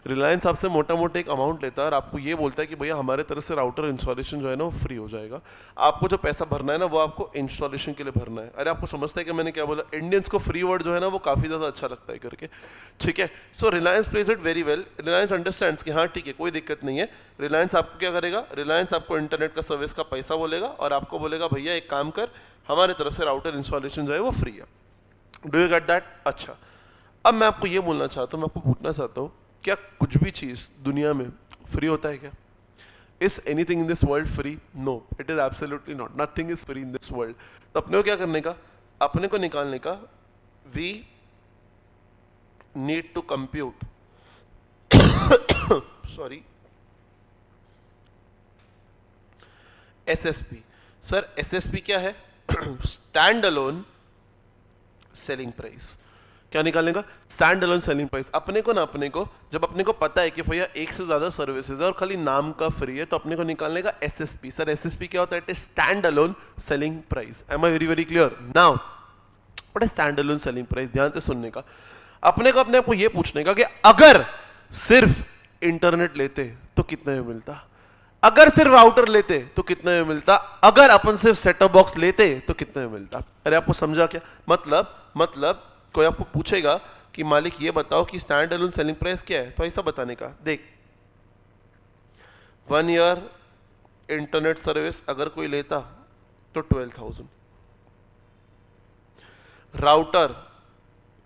रिलायंस आपसे मोटा मोटा एक अमाउंट लेता है और आपको ये बोलता है कि भैया हमारे तरफ से राउटर इंस्टॉलेशन जो है ना वो फ्री हो जाएगा। आपको जो पैसा भरना है ना वो आपको इंस्टॉलेशन के लिए भरना है। अरे आपको समझता है कि मैंने क्या बोला? इंडियंस को फ्री वर्ड जो है ना वो काफ़ी ज़्यादा अच्छा लगता है करके, ठीक है। So Reliance pledge it very well. Reliance understands कि हाँ ठीक है कोई दिक्कत नहीं है। रिलायंस आपको क्या करेगा? रिलायंस आपको इंटरनेट का सर्विस का पैसा बोलेगा और आपको बोलेगा भैया एक काम कर, हमारे तरफ से राउटर इंस्टॉलेशन जो है वो फ्री है। Do you get that? अच्छा, अब मैं आपको ये बोलना चाहता हूँ, मैं आपको पूछना चाहता हूँ, क्या कुछ भी चीज़ दुनिया में फ्री होता है क्या? Is anything in this world free? No, it is absolutely not. Nothing is free in this world. तो अपने को क्या करने का? अपने को निकालने का, we need to compute, sorry, SSP. Sir SSP क्या है? Stand alone selling price. क्या निकालने का? Stand alone selling price. अपने को ना, अपने को जब अपने को पता है कि भैया एक से ज्यादा सर्विसेज है और खाली नाम का फ्री है, तो अपने को निकालने का एसएसपी। सर एसएसपी क्या होता है? It is stand alone selling price. Am I very very clear now? What is stand alone selling price? ध्यान से सुनने का। अपने को अपने आप को यह पूछने का कि अगर सिर्फ इंटरनेट लेते तो कितने में मिलता, अगर सिर्फ राउटर लेते तो कितने में मिलता, अगर अपन सिर्फ सेटअप बॉक्स लेते तो कितने में मिलता। अरे आपको समझा क्या मतलब कोई आपको पूछेगा कि मालिक ये बताओ कि स्टैंड अलोन सेलिंग प्राइस क्या है, तो ऐसा बताने का, देख 1 ईयर इंटरनेट सर्विस अगर कोई लेता तो 12,000, राउटर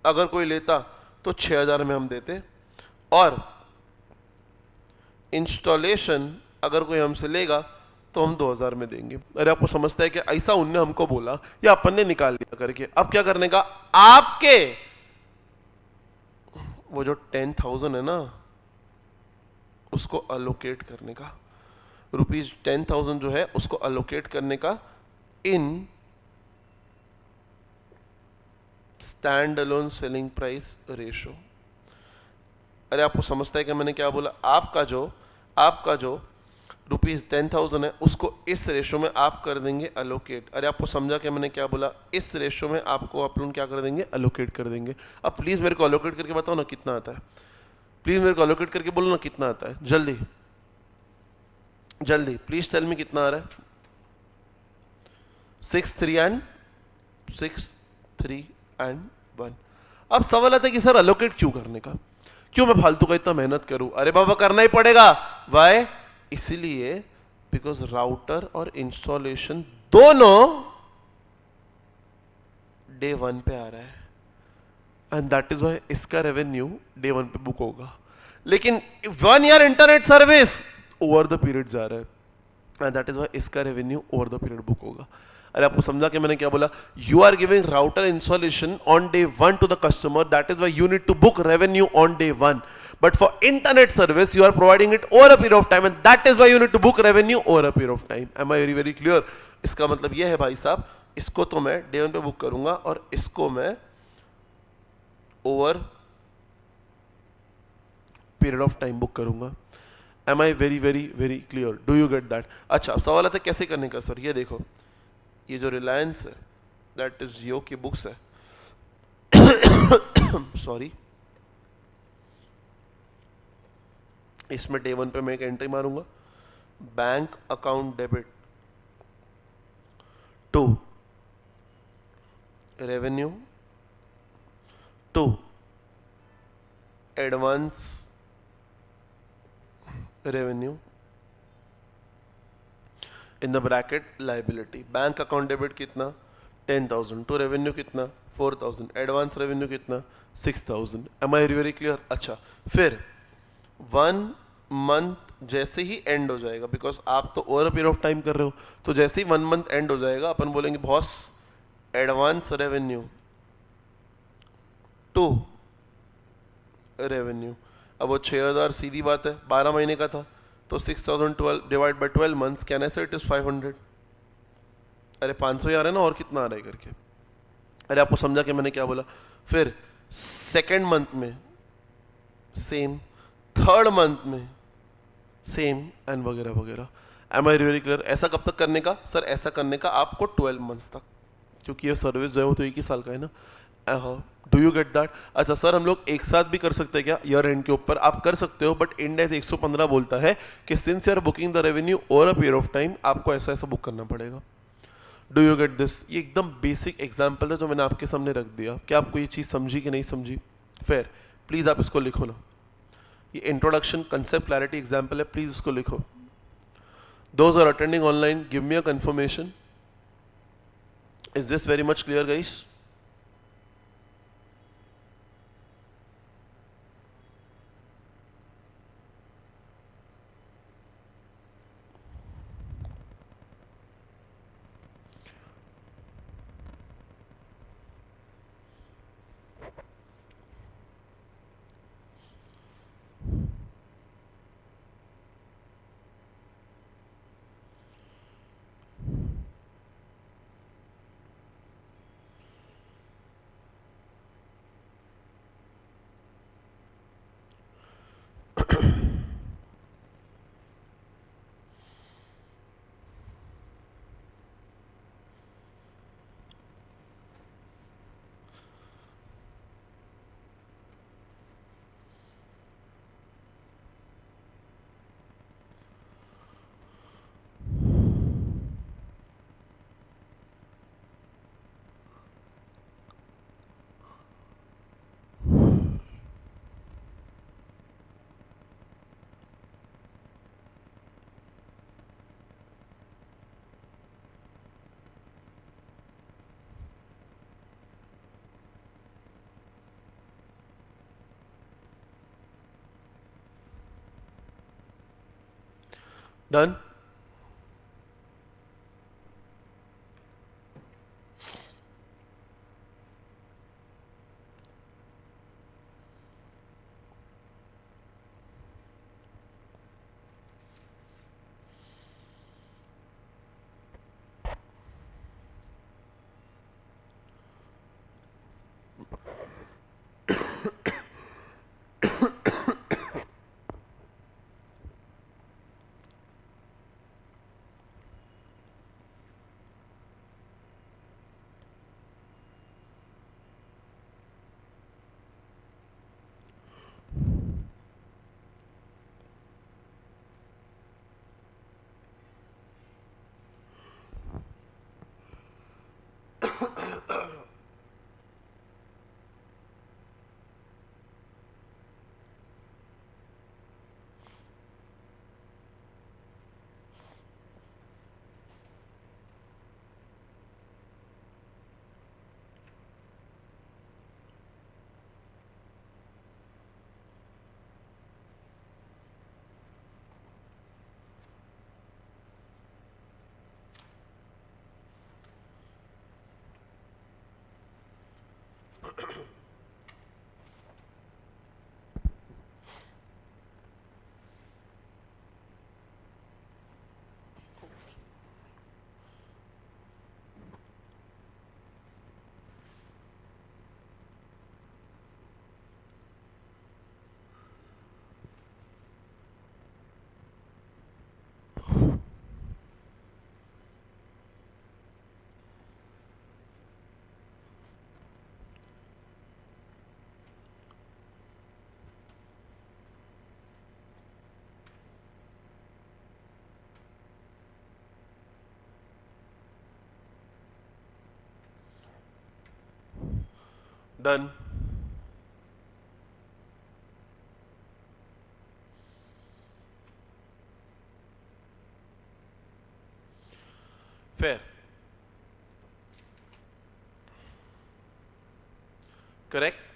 अगर कोई लेता तो 6,000 में हम देते, और इंस्टॉलेशन अगर कोई हमसे लेगा तो हम 2,000 में देंगे। अरे आपको समझता है कि ऐसा उनने हमको बोला या अपन ने निकाल लिया करके। अब क्या करने का? आपके वो जो 10,000 है ना, उसको अलोकेट करने का, ₹10,000 जो है उसको अलोकेट करने का in stand alone selling price ratio. अरे आपको समझता है कि मैंने क्या बोला? आपका जो ₹10,000 है उसको इस रेशो में आप कर देंगे अलोकेट। अरे आपको समझा कि मैंने क्या बोला? इस रेशो में आपको अपन क्या कर देंगे? अलोकेट कर देंगे। अब प्लीज मेरे को अलोकेट करके बताओ ना कितना आता है। प्लीज मेरे को अलोकेट करके बोलो ना कितना आता है, जल्दी जल्दी प्लीज टेल मी कितना आ रहा है। 6 3 अब सवाल आता है कि सर अलोकेट क्यों करने का, क्यों मैं फालतू का इतना मेहनत करूं? अरे बाबा करना ही पड़ेगा। वाई? इसीलिए बिकॉज राउटर और इंस्टॉलेशन दोनों डे 1 पे आ रहा है, एंड दैट इज वाई इसका रेवेन्यू डे 1 पे बुक होगा। लेकिन 1 year internet service over the period जा रहा है, एंड दैट इज वाई इसका revenue over the period book होगा। अरे आपको समझा कि मैंने क्या बोला? You are giving router installation on day 1 to the customer, that is why you need to book revenue on day 1, but for internet service you are providing it over a period of time, and that is why you need to book revenue over a period of time. Am I very very clear? इसका मतलब यह है भाई साहब, इसको तो मैं day 1 पे बुक करूंगा और इसको मैं over period of time book करूंगा। Am I very very very clear? Do you get that? अच्छा, अब सवाल आता है कैसे करने का। सर ये देखो, ये जो रिलायंस है दैट इज जियो की बुक्स है सॉरी, इसमें डे 1 पे मैं एक एंट्री मारूंगा, bank account debit to revenue to advance revenue in the bracket liability. Bank account debit कितना? 10,000, टू रेवेन्यू कितना? 4,000, एडवांस रेवेन्यू कितना? 6,000। Am I very clear? अच्छा, फिर 1 मंथ जैसे ही एंड हो जाएगा, बिकॉज आप तो over a period of time कर रहे हो, तो जैसे ही 1 मंथ एंड हो जाएगा अपन बोलेंगे boss advance revenue to revenue. अब वो 6,000 सीधी बात है 12 महीने का था, तो 6,012 divide by 12 months, can I से इट इज 500। अरे 500 ही आ रहा है ना, और कितना आ रहा है करके। अरे आपको समझा कि मैंने क्या बोला? फिर सेकेंड मंथ में सेम, थर्ड मंथ में सेम, एंड वगैरह वगैरह। Am I really clear? ऐसा कब तक करने का? सर ऐसा करने का आपको 12 मंथ्स तक, क्योंकि ये सर्विस जो है वो तो 1 ही साल का है ना। Do you get that? अच्छा सर हम लोग एक साथ भी कर सकते हैं क्या ईयर एंड के ऊपर? आप कर सकते हो, बट इंड एज 115 बोलता है कि since you are booking the revenue over a period of time, आपको ऐसा ऐसा बुक करना पड़ेगा। Do you get this? ये एकदम बेसिक एग्जाम्पल है जो मैंने आपके सामने रख दिया। क्या आपको ये चीज़ समझी कि नहीं समझी? फिर प्लीज़ आप इसको लिखो ना, ये इंट्रोडक्शन कंसेप्ट क्लैरिटी एग्जाम्पल है, प्लीज़ इसको लिखो। Those are attending online give me a confirmation. Is this very much clear guys? Done. Done. Fair. Correct.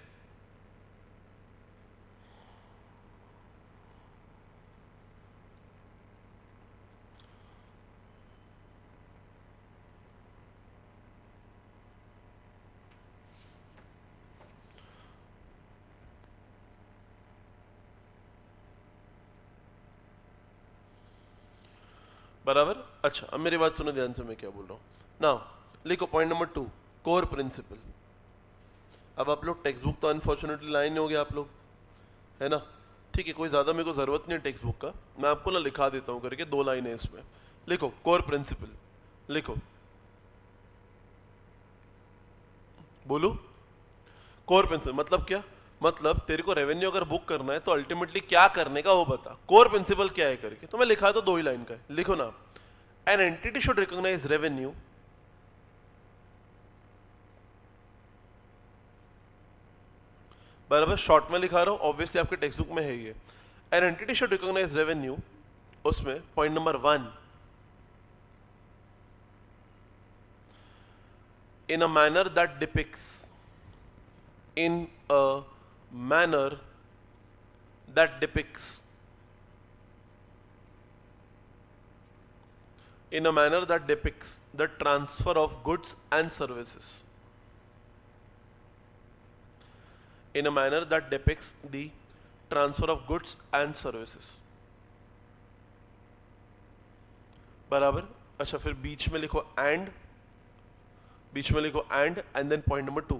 बराबर। अच्छा अब मेरी बात सुनो ध्यान से, मैं क्या बोल रहा हूँ ना। लिखो पॉइंट नंबर 2, कोर प्रिंसिपल। अब आप लोग टेक्स्ट बुक तो अनफॉर्चुनेटली लाए नहीं होगे आप लोग, है ना। ठीक है, कोई ज़्यादा मेरे को ज़रूरत नहीं है टेक्स्ट बुक का, मैं आपको ना लिखा देता हूँ करके, 2 लाइन है इसमें। लिखो कोर प्रिंसिपल, लिखो, बोलो। कोर प्रिंसिपल मतलब क्या? मतलब तेरे को रेवेन्यू अगर बुक करना है तो अल्टीमेटली क्या करने का वो बता, कोर प्रिंसिपल क्या है करके। तो मैं लिखा तो 2 ही लाइन का है, लिखो ना। An entity should recognise revenue बराबर, शॉर्ट में लिखा रहा हूं, ऑब्वियसली आपके टेक्स्ट बुक में है ये। An entity should recognise revenue, उसमें point number 1, in a manner that depicts, in a manner that depicts, in a manner that depicts the transfer of goods and services, in a manner that depicts the transfer of goods and services, बराबर। अच्छा फिर बीच में लिखो and, बीच में लिखो and then point number 2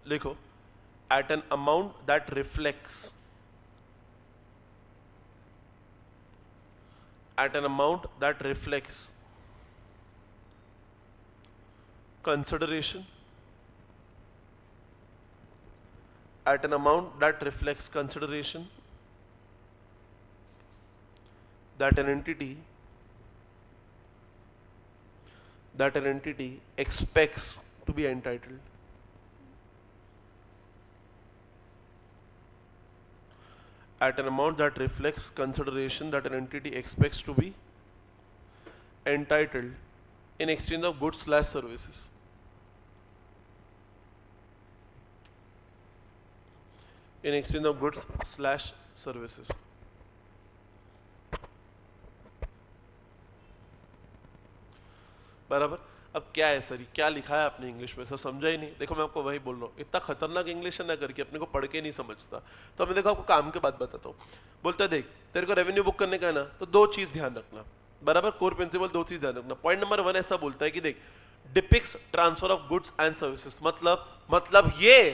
लिखो, at an amount that reflects, at an amount that reflects consideration, at an amount that reflects consideration that an entity, that an entity expects to be entitled, at an amount that reflects consideration that an entity expects to be entitled in exchange of goods slash services, in exchange of goods slash services. बराबर। अब क्या है sir, क्या लिखा है आपने English में, sir समझा ही नहीं। देखो मैं आपको वही बोल रहा हूँ, इतना खतरनाक इंग्लिश है ना करके अपने को पढ़ के नहीं समझता। तो मैं देखो आपको काम के बाद बताता हूँ। बोलता है देख तेरे को रेवेन्यू बुक करने का है ना, तो दो चीज ध्यान रखना। बराबर, कोर प्रिंसिपल दो चीज ध्यान रखना। पॉइंट नंबर 1 ऐसा बोलता है कि देख depicts transfer of goods and services, मतलब ये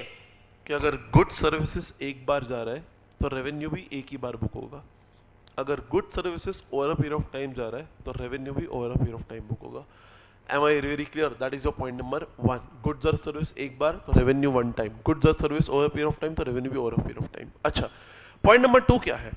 कि अगर गुड्स सर्विसेज एक बार जा रहा है तो रेवेन्यू भी एक ही बार बुक होगा। अगर good services over a period of time जा रहा है तो रेवेन्यू भी over a period of time book होगा। Am I very clear? That is your point number 1। Goods और सर्विस एक बार तो रेवेन्यू वन टाइम, गुड्स और service over a period of time तो रेवेन्यू भी over a period of time. अच्छा, point number 2 क्या है?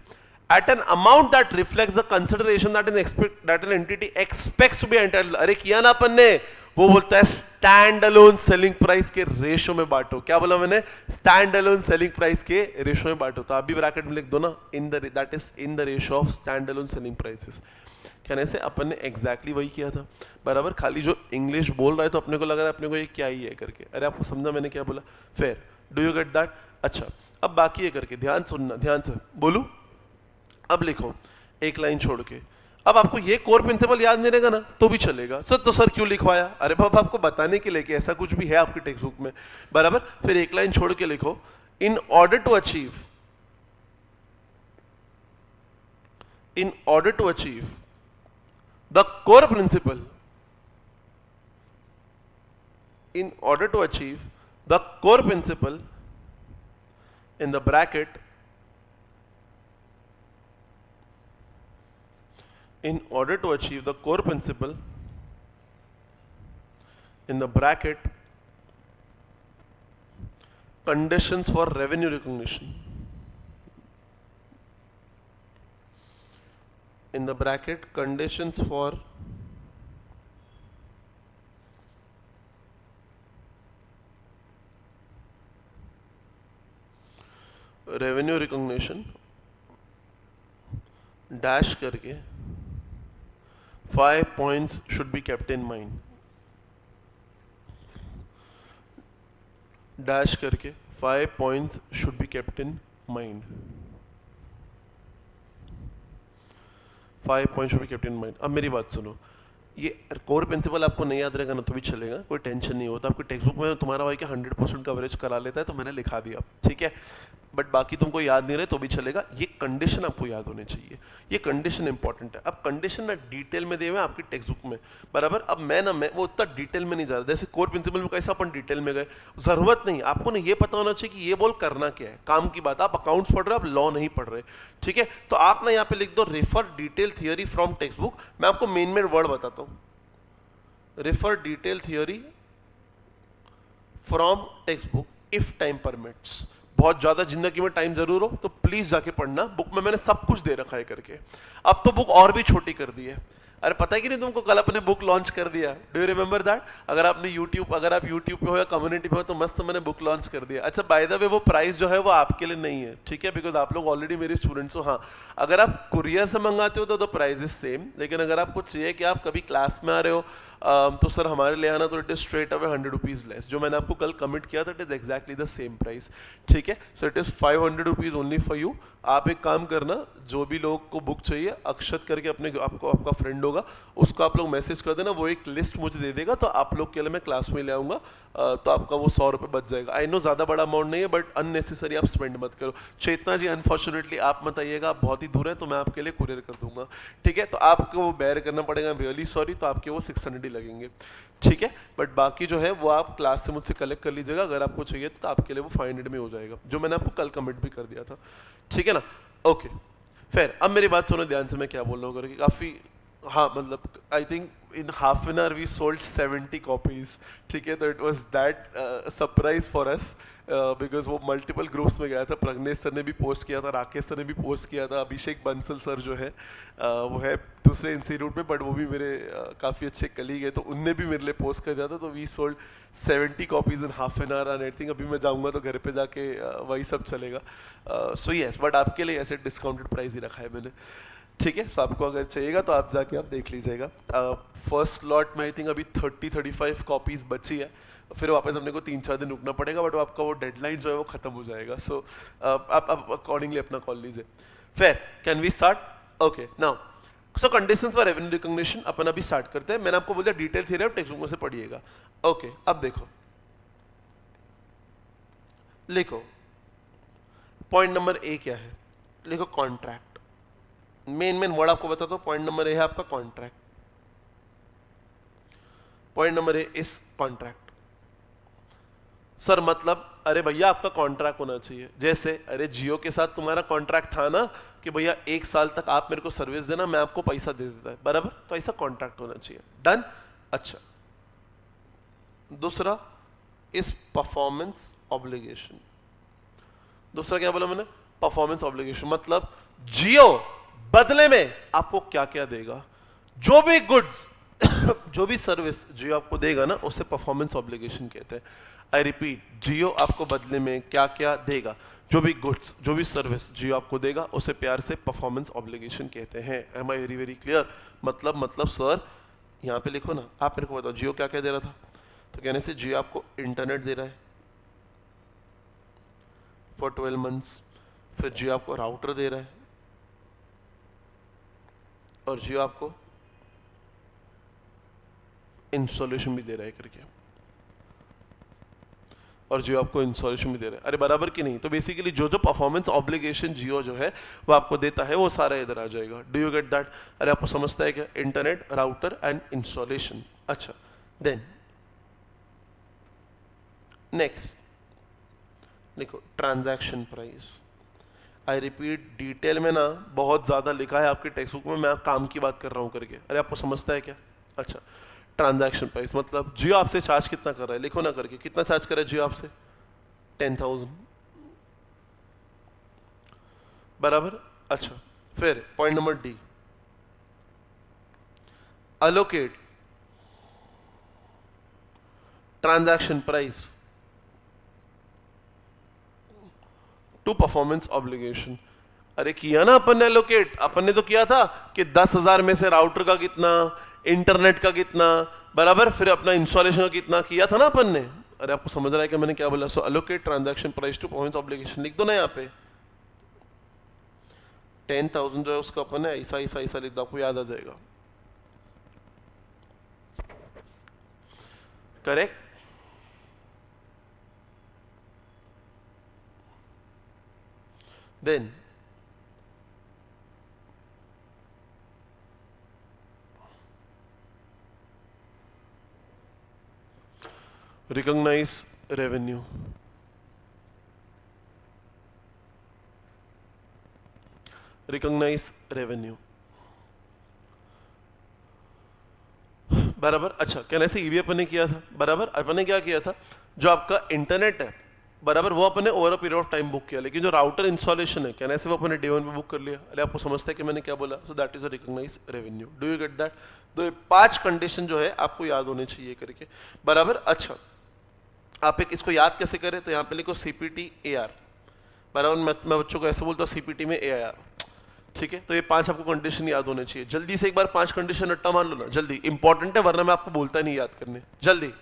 At an amount that reflects the consideration that an entity expects to be entitled. अरे किया ना अपन ने, वो बोलता है स्टैंड अलोन सेलिंग प्राइस के रेशो में बांटो। क्या बोला मैंने? स्टैंड अलोन सेलिंग प्राइस के रेशो में बांटो। तो आप भी ब्रैकेट में लिख दो ना, in the that is in the ratio of stand alone selling prices. कहने से अपन ने एग्जैक्टली वही किया था। बराबर, खाली जो इंग्लिश बोल रहा है तो अपने को लग रहा है अपने को ये क्या ही है करके। अरे आपको समझा मैंने क्या बोला? Fair, do you get that? अच्छा, अब बाकी है करके ध्यान सुनना, ध्यान से बोलू। अब लिखो एक लाइन छोड़ के। अब आपको ये कोर प्रिंसिपल याद नहीं रहेगा ना तो भी चलेगा। सर तो सर क्यों लिखवाया? अरे बाबा आपको बताने के लिए कि ऐसा कुछ भी है आपकी टेक्स्ट बुक में। बराबर, फिर एक लाइन छोड़ के लिखो in order to achieve the core principle, in order to achieve the core principle in the bracket, in order to achieve the core principle in the bracket conditions for revenue recognition, in the bracket conditions for revenue recognition dash करके 5 points should be kept in mind, dash करके 5 points should be kept in mind, 5 points should be kept in mind। अब मेरी बात सुनो, ये core principle आपको नहीं याद रहेगा ना तो भी चलेगा, कोई टेंशन नहीं होता। आपकी टेक्स्ट बुक में तुम्हारा भाई क्या 100% कवरेज करा लेता है तो मैंने लिखा दिया, ठीक है। बट बाकी तुमको याद नहीं रहे तो भी चलेगा। ये कंडीशन आपको याद होनी चाहिए, ये कंडीशन इंपॉर्टेंट है। अब कंडीशन ना डिटेल में दिए हुए आपकी टेक्स्ट बुक में। बराबर, अब मैं वो उतना डिटेल में नहीं जा रहा। जैसे कोर प्रिंसिपल में कैसे अपन डिटेल में गए, जरूरत नहीं। आपको ना ये पता होना चाहिए कि ये बोल करना क्या है, काम की बात। आप अकाउंट्स पढ़ रहे हो, आप लॉ नहीं पढ़ रहे, ठीक है। तो आप ना यहाँ पे लिख दो refer detail theory from text book. मैं आपको मेन वर्ड बताता हूँ, refer detail theory from text book if time permits. बहुत ज्यादा जिंदगी में टाइम जरूर हो तो प्लीज जाके पढ़ना, बुक में मैंने सब कुछ दे रखा है करके। अब तो बुक और भी छोटी कर दी है। अरे पता है कि नहीं तुमको, कल अपने बुक लॉन्च कर दिया, डू यू रिमेंबर दैट? अगर आप यूट्यूब पे हो या कम्युनिटी पे हो तो मस्त मैंने बुक लॉन्च कर दिया। अच्छा बाय द वे वो प्राइस जो है वो आपके लिए नहीं है, ठीक है, बिकॉज आप लोग ऑलरेडी मेरे स्टूडेंट्स हो। हाँ, अगर आप कुरियर से मंगाते हो तो प्राइस इज सेम, लेकिन अगर आपको चाहिए कि आप कभी क्लास में आ रहे हो तो सर हमारे लिए आना, तो it is straight away 100 rupees less. जो मैंने आपको कल कमिट किया था it is exactly the same price, ठीक है। So it is 500 rupees only for you. आप एक काम करना, जो भी लोग को बुक चाहिए अक्षत करके अपने आपका फ्रेंड होगा उसको आप लोग मैसेज कर देना, वो एक लिस्ट मुझे दे देगा तो आप लोग के लिए मैं क्लास में ले आऊँगा। तो आपका वो 100 रुपये बच जाएगा। आई नो ज़्यादा बड़ा अमाउंट नहीं है बट अननेसेसरी आप स्पेंड मत करो। चेतना जी अनफॉर्चुनेटली आप मत आइएगा, आप बहुत ही दूर है, तो मैं आपके लिए कुरियर कर दूंगा, ठीक है। तो आपको वो बेयर करना पड़ेगा, आई एम रियली सॉरी। तो आपके वो 600 ही लगेंगे, ठीक है। बट बाकी जो है वो आप क्लास से मुझसे कलेक्ट कर लीजिएगा, अगर आपको चाहिए तो आपके लिए वो 500 में हो जाएगा, जो मैंने आपको कल कमिट भी कर दिया था, ठीक है ना। ओके फिर अब मेरी बात सुनो ध्यान से, मैं क्या बोल रहा हूँ करके। काफ़ी हाँ, मतलब I think in half an hour we sold 70 copies, ठीक है। तो it was that surprise for us because वो मल्टीपल ग्रुप्स में गया था। प्रज्ञेश सर ने भी पोस्ट किया था, राकेश सर ने भी पोस्ट किया था, अभिषेक बंसल सर जो है वो है दूसरे इंस्टीट्यूट में बट वो भी मेरे काफ़ी अच्छे कलीग है, तो उनने भी मेरे लिए पोस्ट कर दिया था। तो we sold 70 copies in half an hour and I think अभी मैं जाऊँगा तो घर पे जाके वही सब चलेगा। सो यस, बट आपके लिए ऐसे डिस्काउंटेड प्राइस ही रखा है मैंने, ठीक है। सो आपको अगर चाहिएगा तो आप जाके आप देख लीजिएगा। फर्स्ट लॉट में आई थिंक अभी 30-35 कॉपीज़ बची है, फिर वापस हमने को 3-4 दिन रुकना पड़ेगा, बट आपका वो डेडलाइन जो है वो खत्म हो जाएगा. सो आप अकॉर्डिंगली अपना कॉल लीजिए. Fair, can we start? Okay, now so conditions for revenue recognition अपन अभी स्टार्ट करते हैं. मैंने आपको बोला डिटेल थ्योरी आप टेक्स्ट बुक में से पढ़िएगा. ओके, अब देखो, लिखो पॉइंट नंबर ए क्या है. लिखो कॉन्ट्रैक्ट. मेन वर्ड आपको बताता हूं. पॉइंट नंबर ए है आपका कॉन्ट्रैक्ट. पॉइंट नंबर ए इस कॉन्ट्रैक्ट. सर मतलब, अरे भैया आपका कॉन्ट्रैक्ट होना चाहिए. जैसे अरे जियो के साथ तुम्हारा कॉन्ट्रैक्ट था ना कि भैया 1 साल तक आप मेरे को सर्विस देना, मैं आपको पैसा दे देता है, बराबर. तो ऐसा कॉन्ट्रैक्ट होना चाहिए. डन. अच्छा, दूसरा इस परफॉर्मेंस ऑब्लिगेशन. दूसरा क्या बोला मैंने? Performance obligation. मतलब जियो बदले में आपको क्या क्या देगा, जो भी गुड्स जो भी सर्विस जियो आपको देगा ना, उसे परफॉर्मेंस ऑब्लिगेशन कहते हैं. आई रिपीट, जियो आपको बदले में क्या क्या देगा, जो भी गुड्स जो भी सर्विस जियो आपको देगा, उसे प्यार से परफॉर्मेंस ऑब्लिगेशन कहते हैं. Am I very very clear? मतलब सर यहाँ पे लिखो ना, आप मेरे को बताओ जियो क्या क्या दे रहा था. तो कहने से जियो आपको इंटरनेट दे रहा है फॉर 12 मंथ्स. फिर जियो आपको राउटर दे रहा है, और जियो आपको इंस्टॉलेशन भी दे रहा है करके, और जियो आपको इंस्टॉलेशन भी दे रहा है. अरे बराबर की नहीं? तो बेसिकली जो जो परफॉर्मेंस ऑब्लिगेशन जियो जो है वो आपको देता है, वो सारा इधर आ जाएगा. Do you get that? अरे आपको समझता है क्या? Internet, router and installation. अच्छा, देन नेक्स्ट लिखो transaction price. I repeat, detail में ना बहुत ज्यादा लिखा है आपके टेक्स्ट बुक में, मैं काम की बात कर रहा हूं करके. अरे आपको समझता है क्या? अच्छा, ट्रांजैक्शन प्राइस मतलब जियो आपसे चार्ज कितना कर रहा है. लिखो ना करके, कितना चार्ज कर रहा है जियो आपसे? 10,000, बराबर. अच्छा, फिर point number D, allocate transaction price to performance obligation. अरे किया ना अपन ने एलोकेट. अपन ने तो किया था कि 10,000 में से राउटर का कितना, इंटरनेट का कितना, बराबर, फिर अपना इंस्टॉलेशन का कितना किया था ना अपन ने. अरे आपको समझ रहा है कि मैंने क्या बोला? So allocate transaction price to performance obligation. लिख दो ना यहाँ पे 10,000 जो है उसका अपन ने ऐसा ऐसा ऐसा लिख दो, आपको याद आ जाएगा. Correct. Then recognize revenue. recognize revenue, बराबर. अच्छा, कहने से ईवी अपन ने किया था, बराबर. अपन ने क्या किया था? जो आपका इंटरनेट है, बराबर, वो अपन ने over a period of time book किया. लेकिन जो राउटर इंस्टॉलेशन है, कहने से वो अपन ने डे 1 पे बुक कर लिया. अरे आपको समझता है कि मैंने क्या बोला? So that is a recognise revenue. Do you get that? तो ये 5 कंडीशन जो है आपको याद होने चाहिए करके, बराबर. अच्छा, आप एक इसको याद कैसे करें? तो यहाँ पे लिखो सीपीटी AR, बराबर. मैं बच्चों को ऐसे बोलता हूँ सीपीटी में AR, ठीक है. तो ये 5 आपको कंडीशन याद होने चाहिए. जल्दी से एक बार 5 कंडीशन रट्टा मान लो ना, जल्दी. इंपॉर्टेंट है, वरना मैं आपको बोलता नहीं याद करने. जल्दी.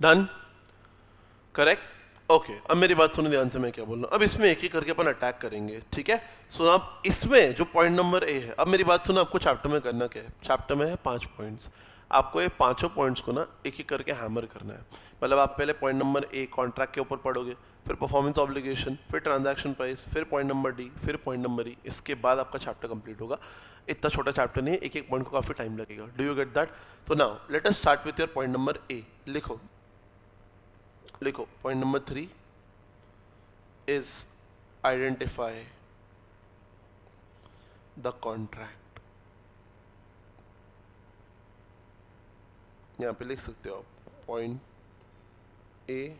डन. करेक्ट. ओके, अब मेरी बात सुनो ध्यान से, मैं क्या बोल रहा हूँ. अब इसमें एक एक करके अपन अटैक करेंगे, ठीक है. सो अब इसमें जो पॉइंट नंबर ए है, अब मेरी बात सुनो, आपको चैप्टर में करना क्या है? चैप्टर में है 5 पॉइंट्स. आपको ये पांचों पॉइंट्स को ना एक एक करके हैमर करना है। मतलब आप पहले पॉइंट नंबर ए कॉन्ट्रैक्ट के ऊपर पढ़ोगे, फिर परफॉर्मेंस ऑब्लिगेशन, फिर ट्रांजैक्शन प्राइस, फिर पॉइंट नंबर डी, फिर पॉइंट नंबर ई, इसके बाद आपका चैप्टर कंप्लीट होगा। इतना छोटा चैप्टर नहीं है, एक एक पॉइंट को काफी टाइम लगेगा। Do you get that? तो now let us start with your point number A. लिखो लिखो point number 3 is identify the contract. यहां पे लिख सकते हो आप point A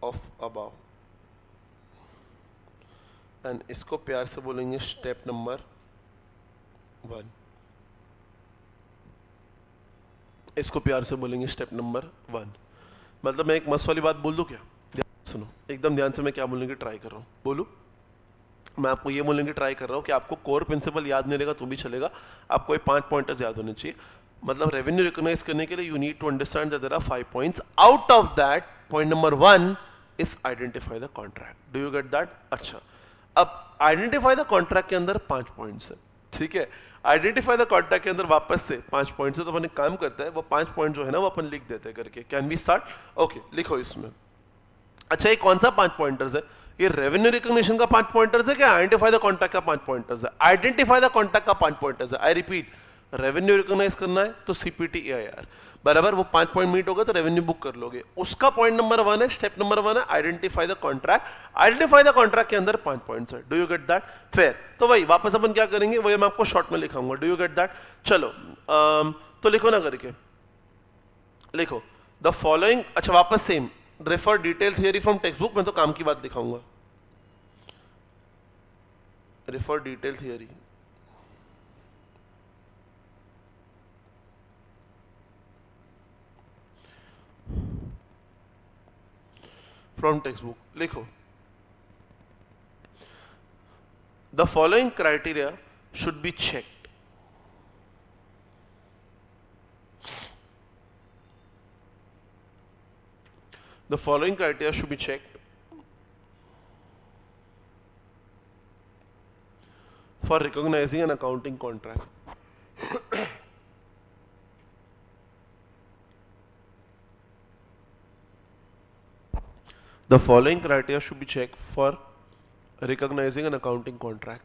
of above, and इसको प्यार से बोलेंगे स्टेप नंबर 1। इसको प्यार से बोलेंगे स्टेप नंबर 1। मतलब मैं एक मस्त वाली बात बोल दूं क्या? सुनो एकदम ध्यान से, मैं क्या बोलने की ट्राई कर रहा हूँ, बोलूं? मैं आपको ये बोलने की ट्राई कर रहा हूँ कि आपको कोर प्रिंसिपल याद नहीं रहेगा तो भी चलेगा, आपको ये 5 पॉइंटर्स याद होने चाहिए। मतलब रेवेन्यू रिकॉग्नाइज करने के लिए you need to understand that there are 5 points. Out of that point number 1 is identify the contract. Do you get that? अच्छा, अब आइडेंटिफाई द कॉन्ट्रैक्ट के अंदर 5 पॉइंट्स है, ठीक है? आइडेंटिफाई द कॉन्ट्रैक्ट के अंदर वापस से 5 पॉइंट्स है, तो अपन एक काम करता है, वो 5 पॉइंट जो है ना वो अपन लिख देते हैं करके। Can we start? ओके, लिखो इसमें। अच्छा, ये कौन सा 5 पॉइंटर्स है? ये रेवेन्यू रिकॉग्निशन का 5 पॉइंटर्स है क्या आइडेंटिफाई द कॉन्ट्रैक्ट का 5 पॉइंटर्स है? आइडेंटिफाई द कॉन्ट्रैक्ट का 5 पॉइंटर्स है। आई रिपीट, रेवेन्यू रिकॉग्नाइज करना है तो सीपीटी एआईआर बराबर, वो 5 पॉइंट मीट होगा तो रेवेन्यू बुक कर लोगे। उसका पॉइंट नंबर 1 है, स्टेप नंबर 1 है identify the contract. Identify the contract के अंदर 5 पॉइंट्स है। Do you get that? Fair. तो वही वापस अपन क्या करेंगे, वही मैं आपको शॉर्ट में लिखाऊंगा। Do you get that? चलो तो लिखो ना करके, लिखो द फॉलोइंग। अच्छा, वापस same, refer detail theory from text book. मैं तो काम की बात दिखाऊंगा, refer detail theory from text book. लिखो the following criteria should be checked. The following criteria should be checked for recognizing an accounting contract. The following criteria should be checked for recognizing an accounting contract.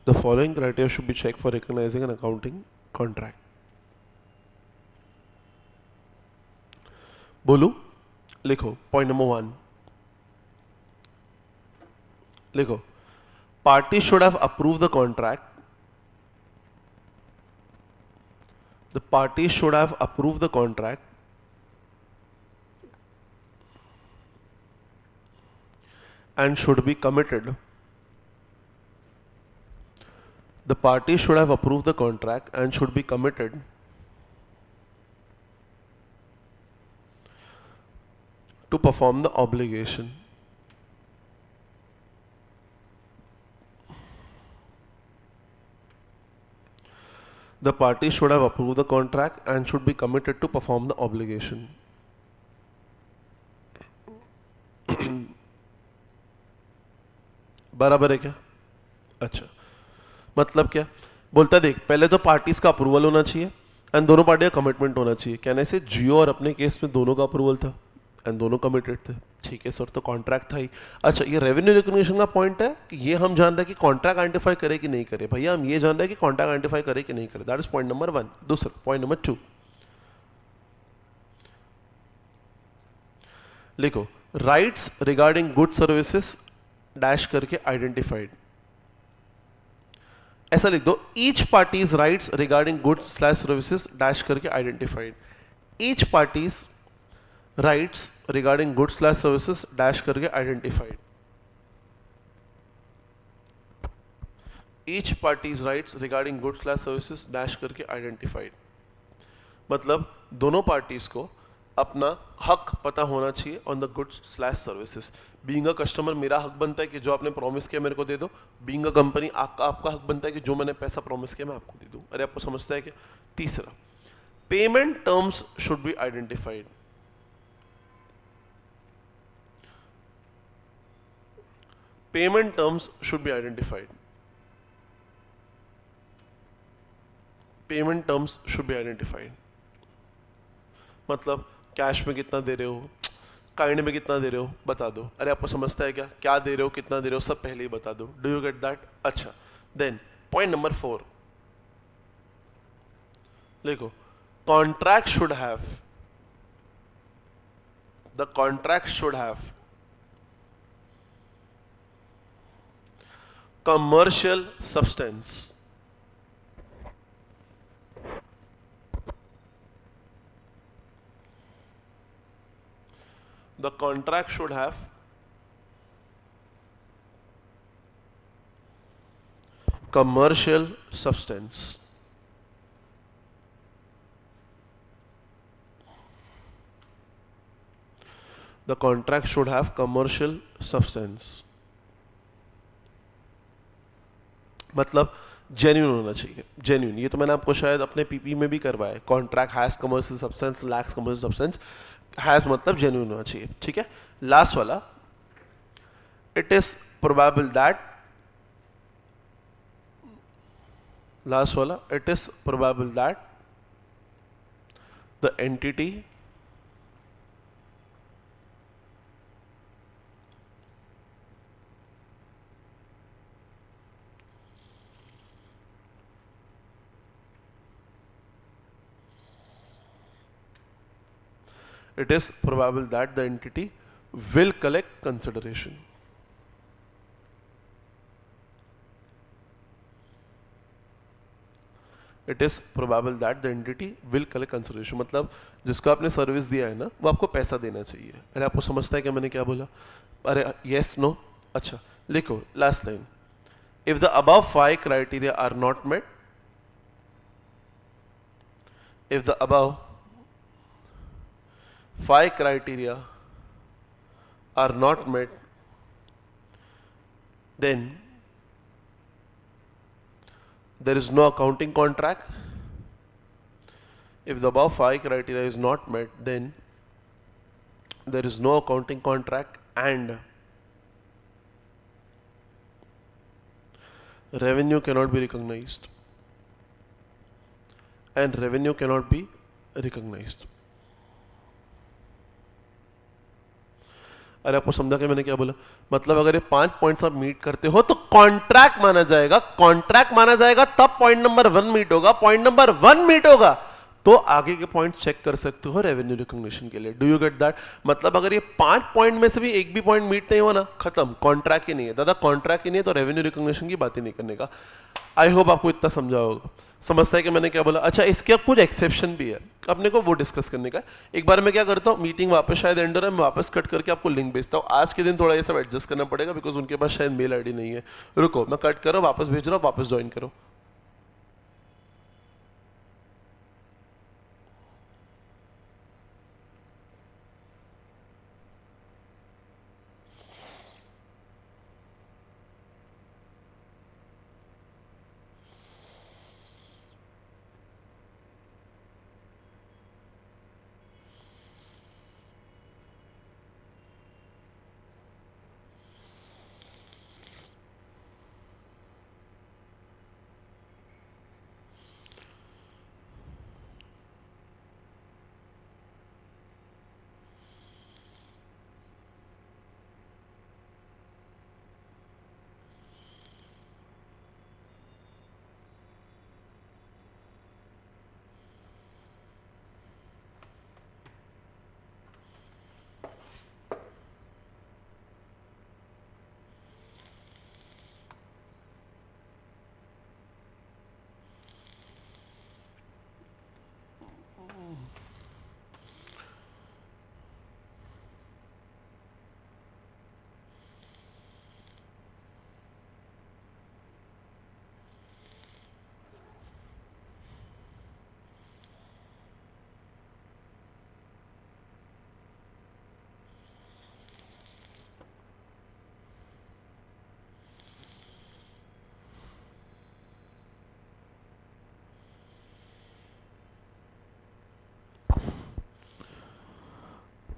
The following criteria should be checked for recognizing an accounting contract. बोलू? लिखो point number 1, लिखो party should have approve the contract. The parties should have approved the contract and should be committed. The parties should have approved the contract and should be committed to perform the obligation. The parties should have approved the contract and should be committed to perform the obligation. बराबर है क्या? अच्छा, मतलब क्या बोलता है, देख पहले तो पार्टीज का अप्रूवल होना चाहिए एंड दोनों पार्टी का कमिटमेंट होना चाहिए। कहने से जियो और अपने केस में दोनों का अप्रूवल था एंड दोनों कमिटेड थे। ठीक है सर, तो कॉन्ट्रैक्ट था ही। अच्छा, ये रेवेन्यू रिकॉग्निशन का पॉइंट है कि ये हम जान रहे हैं कि कॉन्ट्रैक्ट आइडेंटिफाई करे कि नहीं करे। भैया हम ये जान रहे हैं कि कॉन्ट्रैक्ट आइडेंटिफाई करे कि नहीं करे। That is point number 1। दूसरा पॉइंट नंबर 2, लिखो rights regarding good services dash करके आइडेंटिफाइड। ऐसा लिख दो, each parties rights regarding goods slash services dash करके identified. Each parties rights regarding goods slash services dash करके identified. Each parties rights regarding goods slash services dash करके identified. मतलब दोनों parties को अपना हक पता होना चाहिए on the goods slash services. Being a customer मेरा हक बनता है कि जो आपने प्रॉमिस किया मेरे को दे दो। बीइंग अ कंपनी आपका हक बनता है कि जो मैंने पैसा प्रॉमिस किया मैं आपको दे दूं। अरे आपको समझता है कि? तीसरा, payment terms should be identified. Payment terms should be identified. Payment terms should be identified. मतलब कैश में कितना दे रहे हो, काइंड में कितना दे रहे हो, बता दो। अरे आपको समझता है क्या, क्या दे रहे हो, कितना दे रहे हो, सब पहले ही बता दो। Do you get that? अच्छा, देन पॉइंट नंबर 4 देखो, contract should have, the contract should have commercial substance. The contract should have commercial substance. The contract should have commercial substance. मतलब जेन्यून होना चाहिए। जेन्यून, ये तो मैंने आपको शायद अपने पीपी में भी करवाया है। Contract has commercial substance, lacks commercial substance. Has मतलब जेन्यून होना चाहिए, ठीक है। लास्ट वाला, it is probable that, last वाला, it is probable that the entity it is probable that the entity will collect consideration. It is probable that the entity will collect consideration, मतलब जिसको आपने service दिया है ना, वो आपको पैसा देना चाहिए। अरे आपको समझता है क्या मैंने क्या बोला? अरे yes no, अच्छा लिखो last line, if the above 5 criteria are not met, if the above 5 criteria are not met, then there is no accounting contract. If the above 5 criteria is not met, then there is no accounting contract and revenue cannot be recognized. And revenue cannot be recognized. अरे आपको समझा कि मैंने क्या बोला? मतलब अगर ये 5 पॉइंट्स आप मीट करते हो तो कॉन्ट्रैक्ट माना जाएगा। कॉन्ट्रैक्ट माना जाएगा तब पॉइंट नंबर 1 मीट होगा। पॉइंट नंबर 1 मीट होगा तो आगे के पॉइंट चेक कर सकते हो रेवेन्यू रिकॉग्निशन के लिए। Do you get that? मतलब अगर ये 5 पॉइंट में से भी एक भी पॉइंट मीट नहीं हुआ ना, खत्म, कॉन्ट्रैक्ट ही नहीं है दादा। कॉन्ट्रैक्ट ही नहीं है तो रेवेन्यू रिकॉग्निशन की बात ही नहीं करने का। आई होप आपको इतना समझा होगा। समझता है कि मैंने क्या बोला? अच्छा, इसके अब कुछ एक्सेप्शन भी है, अपने को वो डिस्कस करने का। एक बार मैं क्या करता हूँ, मीटिंग वापस शायद एंड हो रहा है, मैं वापस कट करके आपको लिंक भेजता हूँ। आज के दिन थोड़ा ये सब एडजस्ट करना पड़ेगा बिकॉज उनके पास शायद मेल आईडी नहीं है। रुको, मैं कट करो, वापस भेज रहा हूँ, वापस ज्वाइन करो।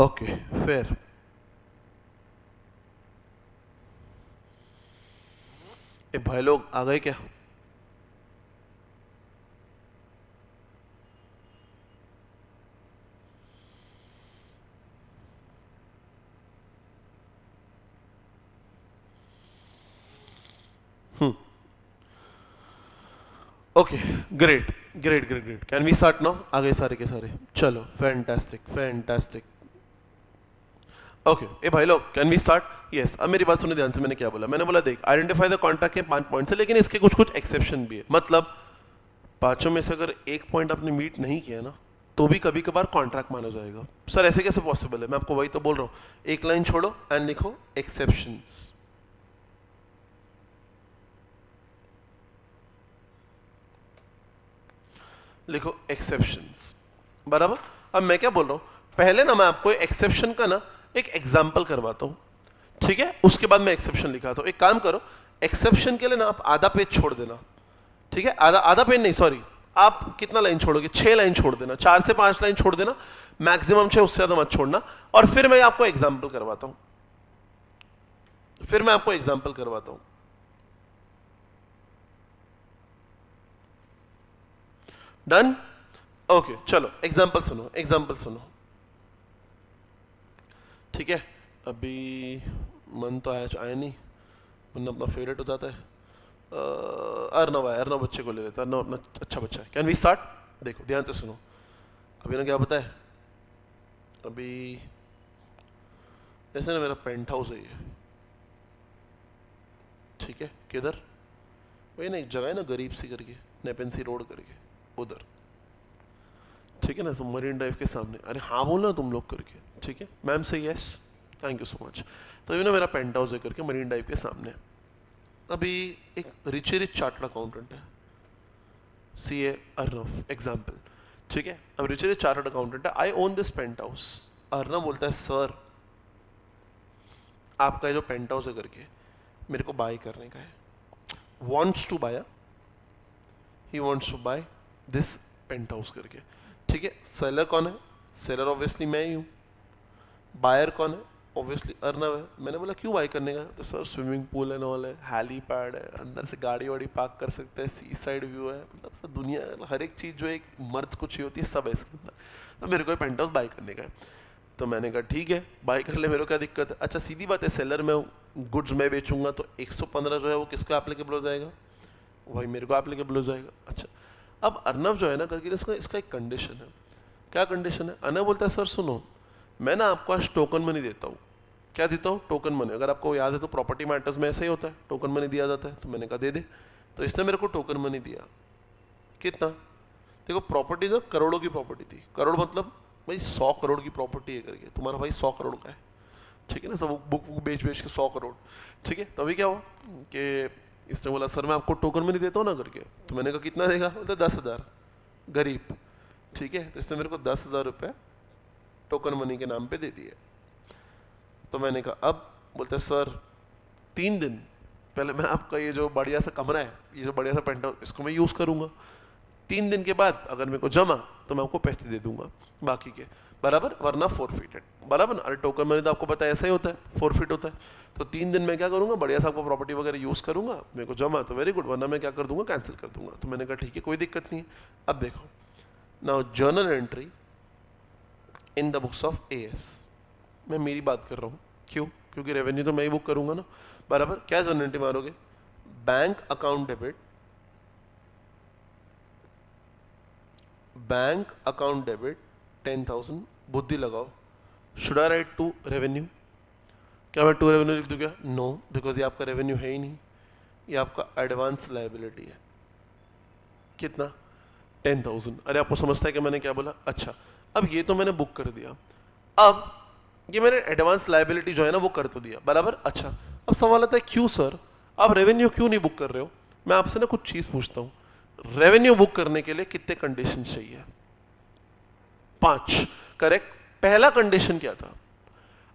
Okay, fair. ए भाई लोग आ गए क्या? Okay, great great great great, can we start now? आ गए सारे के सारे, चलो फैंटास्टिक फैंटास्टिक। ओके ए भाई लोग, कैन वी स्टार्ट? यस। अब मेरी बात सुनो ध्यान से, मैंने क्या बोला? मैंने बोला देख, आइडेंटिफाई द कॉन्ट्रैक्ट के 5 पॉइंट्स है, लेकिन इसके कुछ कुछ एक्सेप्शन भी है। मतलब पांचों में से अगर एक पॉइंट आपने मीट नहीं किया ना, तो भी कभी कभार कॉन्ट्रैक्ट माना जाएगा। सर ऐसे कैसे पॉसिबल है? मैं आपको वही तो बोल रहा हूँ, एक लाइन छोड़ो एंड लिखो एक्सेप्शंस। लिखो एक्सेप्शंस, बराबर। अब मैं क्या बोल रहा हूं, पहले ना मैं आपको एक्सेप्शन का ना एक एग्जांपल करवाता हूं, ठीक है? उसके बाद मैं एक्सेप्शन लिखाता हूं। एक काम करो, एक्सेप्शन के लिए ना आप आधा पेज छोड़ देना, ठीक है? आधा आधा पेज नहीं, सॉरी, आप कितना लाइन छोड़ोगे? 6 लाइन छोड़ देना, 4 से 5 लाइन छोड़ देना, मैक्सिमम 6, उससे ज्यादा मत छोड़ना। और फिर मैं आपको एग्जाम्पल करवाता हूं, फिर मैं आपको एग्जाम्पल करवाता हूं। डन? ओके, चलो एग्जाम्पल सुनो, एग्जाम्पल सुनो, ठीक है? अभी मन तो आया नहीं, मन अपना फेवरेट हो जाता है। अर्नव है, अर्नव बच्चे को ले लेता है, अर्नव अपना अच्छा बच्चा है। Can we start? देखो ध्यान से सुनो, अभी ना क्या पता है, अभी जैसे ना मेरा पेंट हाउस है ये, ठीक है? किधर? वही ना एक जगह है ना, गरीब सी करके, नेपेंसी रोड करके, उधर, ठीक है ना? तो मरीन ड्राइव के सामने। अरे हाँ बोलो ना तुम लोग करके, ठीक है? मैम से yes, thank you so much. तो ये ना मेरा पेंट हाउस है करके, मरीन ड्राइव के सामने। अभी एक रिच चार्टर्ड अकाउंटेंट है, CA अर्नव एग्जाम्पल, ठीक है? अब रिच चार्टर्ड अकाउंटेंट है, I own this paint house. Arnav बोलता है सर आपका ये जो पेंट हाउस है करके मेरे को बाय करने का है, wants to buy, he wants to buy this paint house करके, ठीक है? सेलर कौन है? सेलर ऑब्वियसली मैं ही हूँ। बायर कौन है? ऑब्वियसली अर्नव है। मैंने बोला क्यों बाय करने का? तो sir swimming pool and all है, हेलीपैड है, अंदर से गाड़ी वाड़ी पार्क कर सकते हैं, सी साइड व्यू है, मतलब सब दुनिया, हर एक चीज़ जो एक मर्ज कुछ ही होती है सब है इसके अंदर। तो मेरे को पेंट हाउस बाय करने का है। तो मैंने कहा ठीक है बाय कर ले, मेरे को क्या दिक्कत है? अच्छा सीधी बात है, सेलर में हूँ, गुड्स मैं बेचूंगा, तो 115 जो है वो किसको एप्लीकेबल हो जाएगा? वही मेरे को एप्लीकेबल हो जाएगा। अच्छा, अब अर्नव जो है ना करके इसका इसका एक कंडीशन है। क्या कंडीशन है? अर्नव बोलता है सर सुनो, मैं ना आपको आज टोकन मनी देता हूँ। क्या देता हूँ? Token money. अगर आपको याद है तो प्रॉपर्टी मैटर्स में ऐसा ही होता है, टोकन मनी दिया जाता है। तो मैंने कहा दे दे। तो इसने मेरे को टोकन मनी दिया। कितना? देखो प्रॉपर्टी जो करोड़ों की प्रॉपर्टी थी, करोड़ मतलब भाई 100 करोड़ की प्रॉपर्टी है करके, तुम्हारा भाई 100 करोड़ का है, ठीक है ना? सब बुक बुक बेच बेच के 100 करोड़, ठीक है? तभी क्या हुआ कि इसने बोला सर मैं आपको टोकन मनी देता हूँ ना करके। तो मैंने कहा कितना देगा? बोलते 10,000, गरीब, ठीक है? तो इसने मेरे को 10,000 रुपये टोकन मनी के नाम पे दे दिए। तो मैंने कहा अब? बोलते सर 3 दिन पहले मैं आपका ये जो बढ़िया सा कमरा है, ये जो बढ़िया सा पेंट हाउस, इसको मैं यूज़ करूँगा, 3 दिन के बाद अगर मेरे को जमा तो मैं आपको पैसे दे दूंगा बाकी के, बराबर, वरना फोरफिटेड, बराबर ना? अरे टोकन मनी तो आपको पता है ऐसा ही होता है, फोरफिट होता है। तो 3 दिन मैं क्या करूंगा, बढ़िया सा आपको प्रॉपर्टी वगैरह यूज़ करूंगा, मेरे को जमा तो वेरी गुड, वरना मैं क्या कर दूंगा, कैंसिल कर दूंगा। तो मैंने कहा ठीक है कोई दिक्कत नहीं है। अब देखो now journal entry in the books of AS, मैं मेरी बात कर रहा हूँ, क्यों? क्योंकि रेवेन्यू तो मैं ही बुक करूंगा ना, बराबर। क्या जर्नल एंट्री मारोगे? Bank account debit, bank account debit 10,000, बुद्धि लगाओ, should I write to revenue? क्या मैं टू रेवेन्यू लिख दूँ क्या? नो, बिकॉज ये आपका रेवेन्यू है ही नहीं, ये आपका एडवांस लायबिलिटी है। कितना? 10,000। अरे आपको समझता है कि मैंने क्या बोला? अच्छा, अब ये तो मैंने बुक कर दिया, अब ये मैंने एडवांस लायबिलिटी जो है ना वो कर तो दिया, बराबर। अच्छा, अब सवाल आता है क्यों सर आप रेवेन्यू क्यों नहीं बुक कर रहे हो? मैं आपसे ना कुछ चीज पूछता हूँ, रेवेन्यू बुक करने के लिए कितने कंडीशन चाहिए? 5, करेक्ट। पहला कंडीशन क्या था?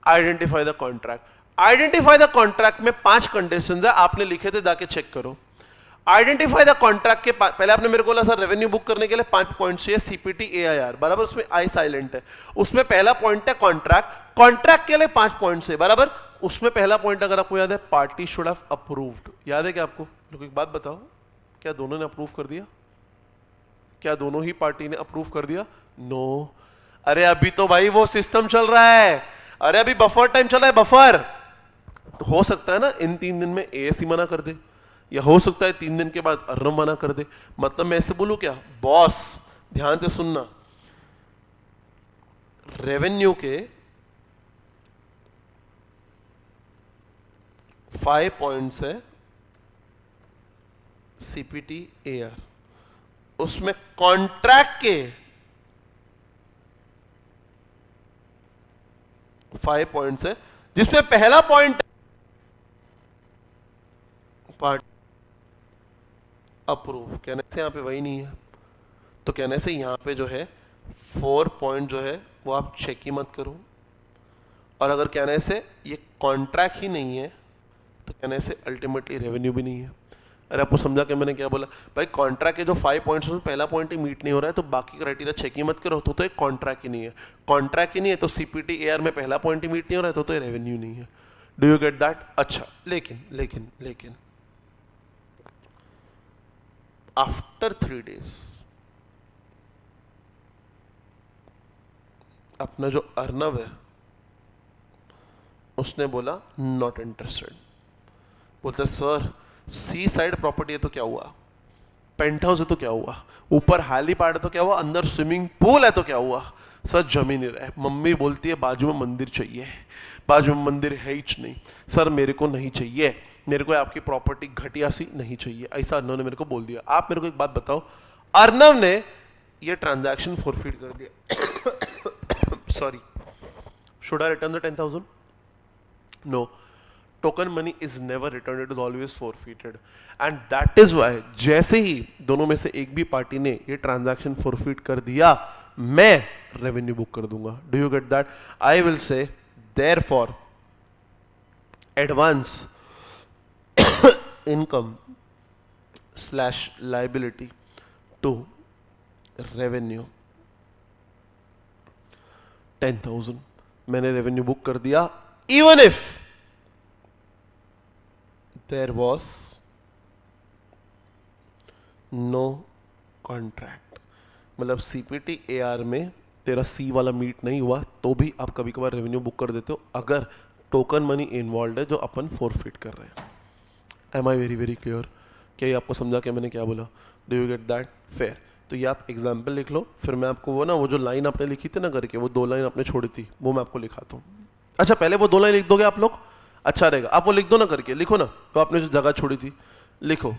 Identify the contract. Identify the contract में 5 कंडीशंस है, आपने लिखे थे, जाके चेक करो। आइडेंटिफाई द कॉन्ट्रैक्ट के पहले आपने मेरे को बोला सर रेवेन्यू बुक करने के लिए 5 पॉइंट चाहिए, CPT AIR, बराबर। उसमें आई साइलेंट है, उसमें पहला पॉइंट है कॉन्ट्रैक्ट, कॉन्ट्रैक्ट के लिए 5 पॉइंट है, बराबर। उसमें पहला पॉइंट अगर आपको याद है, पार्टी शुड हैव अप्रूव्ड, याद है क्या आपको? लोग एक बात बताओ, क्या दोनों ने अप्रूव कर दिया? क्या दोनों ही पार्टी ने अप्रूव कर दिया? नो। अरे अभी तो भाई वो सिस्टम चल रहा है, अरे अभी बफर टाइम चल रहा है, बफर। तो हो सकता है ना इन 3 दिन में AS ही मना कर दे, या हो सकता है 3 दिन के बाद अर्नव मना कर दे। मतलब मैं ऐसे बोलूं क्या, बॉस ध्यान से सुनना, रेवेन्यू के 5 पॉइंट्स है सीपीटी एआर, उसमें कॉन्ट्रैक्ट के 5 पॉइंट्स है, जिसमें पहला पॉइंट पार्ट अप्रूव, कहने से यहां पे वही नहीं है, तो कहने से यहां पे जो है 4 पॉइंट जो है वो आप चेक ही मत करो। और अगर कहने से ये कॉन्ट्रैक्ट ही नहीं है तो कहने से अल्टीमेटली रेवेन्यू भी नहीं है। अरे आपको समझा कि मैंने क्या बोला भाई, कॉन्ट्रैक्ट के जो 5 पॉइंट्स में पहला पॉइंट ही मीट नहीं हो रहा है तो बाकी क्राइटेरिया चेक ही मत करो, तो एक कॉन्ट्रैक्ट ही नहीं है। कॉन्ट्रैक्ट ही नहीं है तो सीपीटी एआर में पहला पॉइंट ही मीट नहीं हो रहा है तो ये रेवेन्यू नहीं है। Do you get that? अच्छा, लेकिन लेकिन लेकिन आफ्टर 3 days अपना जो अर्नव है उसने बोला नॉट इंटरेस्टेड। बोलते सर सी साइड प्रॉपर्टी है तो क्या हुआ, पेंट हाउस है तो क्या हुआ, ऊपर हेलीपैड है तो क्या हुआ, अंदर स्विमिंग पूल है तो क्या हुआ, सर जमीन ही रहे। मम्मी बोलती है बाजू में मंदिर चाहिए, बाजू में मंदिर है ही नहीं। सर मेरे को नहीं चाहिए, मेरे को आपकी प्रॉपर्टी घटिया सी नहीं चाहिए, ऐसा अर्नव ने मेरे को बोल दिया। आप मेरे को एक बात बताओ, अर्नव ने ये ट्रांजैक्शन फॉरफिट कर दिया sorry, should I return the 10,000? No, token money is never returned, it is always forfeited, and that is why जैसे ही दोनों में से एक भी पार्टी ने ये ट्रांजैक्शन फॉरफिट कर दिया, मैं रेवेन्यू बुक कर दूंगा। Do you get that? I will say therefore advance income slash liability to revenue 10,000 मैंने रेवेन्यू बुक कर दिया, even if there was no contract। मतलब सीपीटी एआर में तेरा सी वाला मीट नहीं हुआ तो भी आप कभी कभार रेवेन्यू बुक कर देते हो अगर टोकन मनी इन्वॉल्व है जो अपन फॉरफिट कर रहे हैं। Am I very very clear? क्या ये आपको समझा कि मैंने क्या बोला? Do you get that? Fair. तो ये आप एग्जाम्पल लिख लो, फिर मैं आपको वो जो लाइन आपने लिखी थी ना करके, वो 2 लाइन आपने छोड़ी थी, वो मैं आपको लिखाता हूँ। अच्छा पहले वो 2 लाइन लिख दोगे आप लोग? अच्छा रहेगा, आप वो लिख दो ना करके, लिखो ना, तो आपने जो जगह छोड़ी थी लिखो,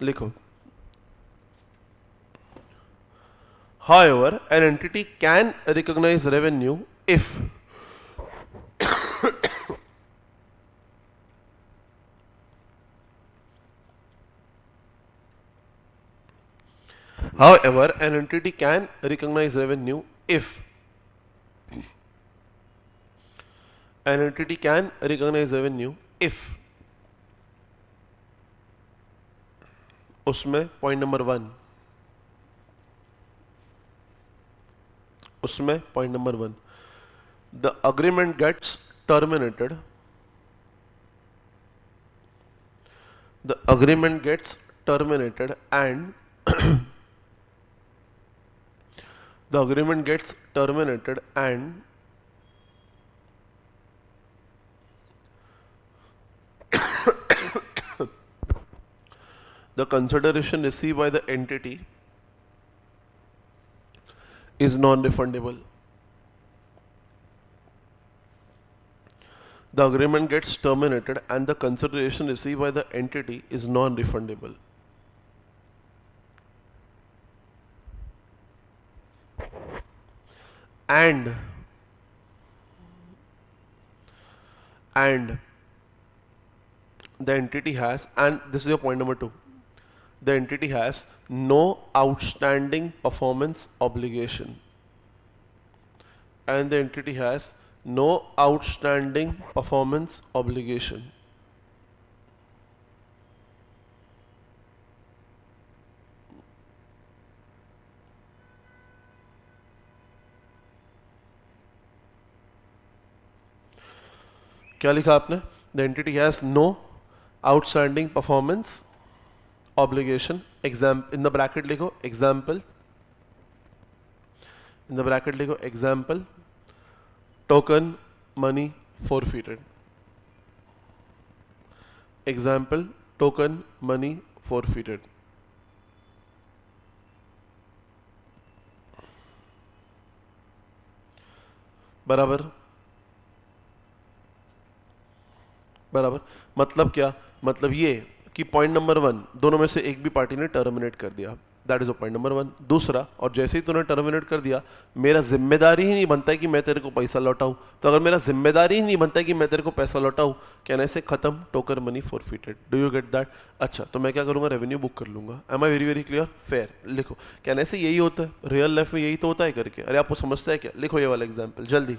लिखो। However, an entity can recognize revenue if however an entity can recognize revenue if an entity can recognize revenue if उसमें पॉइंट नंबर 1, उसमें point number 1, the agreement gets terminated, the agreement gets terminated and the agreement gets terminated and the consideration received by the entity is non-refundable। The agreement gets terminated and the consideration received by the entity is non-refundable। And the entity has, and this is your point number 2, the entity has no outstanding performance obligation, and the entity has no outstanding performance obligation। क्या लिखा आपने? The entity has no outstanding performance obligation, exam in the bracket लिखो example, in the bracket लिखो example token money forfeited, example token money forfeited. बराबर बराबर। मतलब क्या, मतलब ये कि पॉइंट नंबर 1 दोनों में से एक भी पार्टी ने टर्मिनेट कर दिया, दैट इज पॉइंट नंबर 1। दूसरा, और जैसे ही तूने टर्मिनेट कर दिया, मेरा जिम्मेदारी ही नहीं बनता है कि मैं तेरे को पैसा लौटाऊं। तो अगर मेरा जिम्मेदारी ही नहीं बनता है कि मैं तेरे को पैसा लौटाऊं, कहने से खत्म, token money forfeited. Do you get that? अच्छा, तो मैं क्या करूंगा, रेवेन्यू बुक कर लूंगा। Am I very very clear? Fair. लिखो, कहने से यही होता है रियल लाइफ में, यही तो होता है करके। अरे आपको समझता है क्या? लिखो ये वाला एग्जाम्पल जल्दी।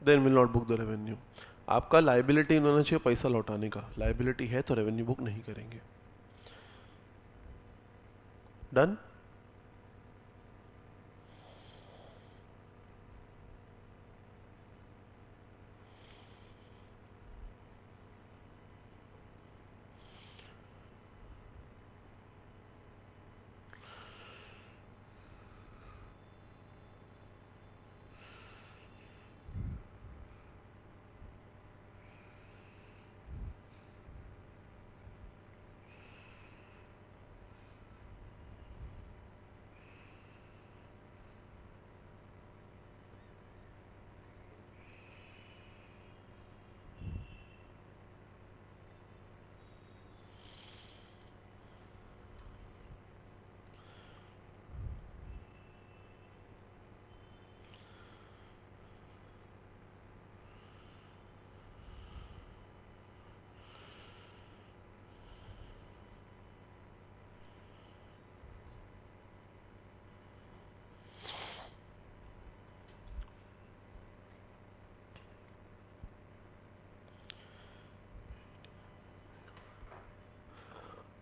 Then will not book the revenue. आपका लाइबिलिटी होना चाहिए पैसा लौटाने का, लाइबिलिटी है तो रेवेन्यू बुक नहीं करेंगे। डन?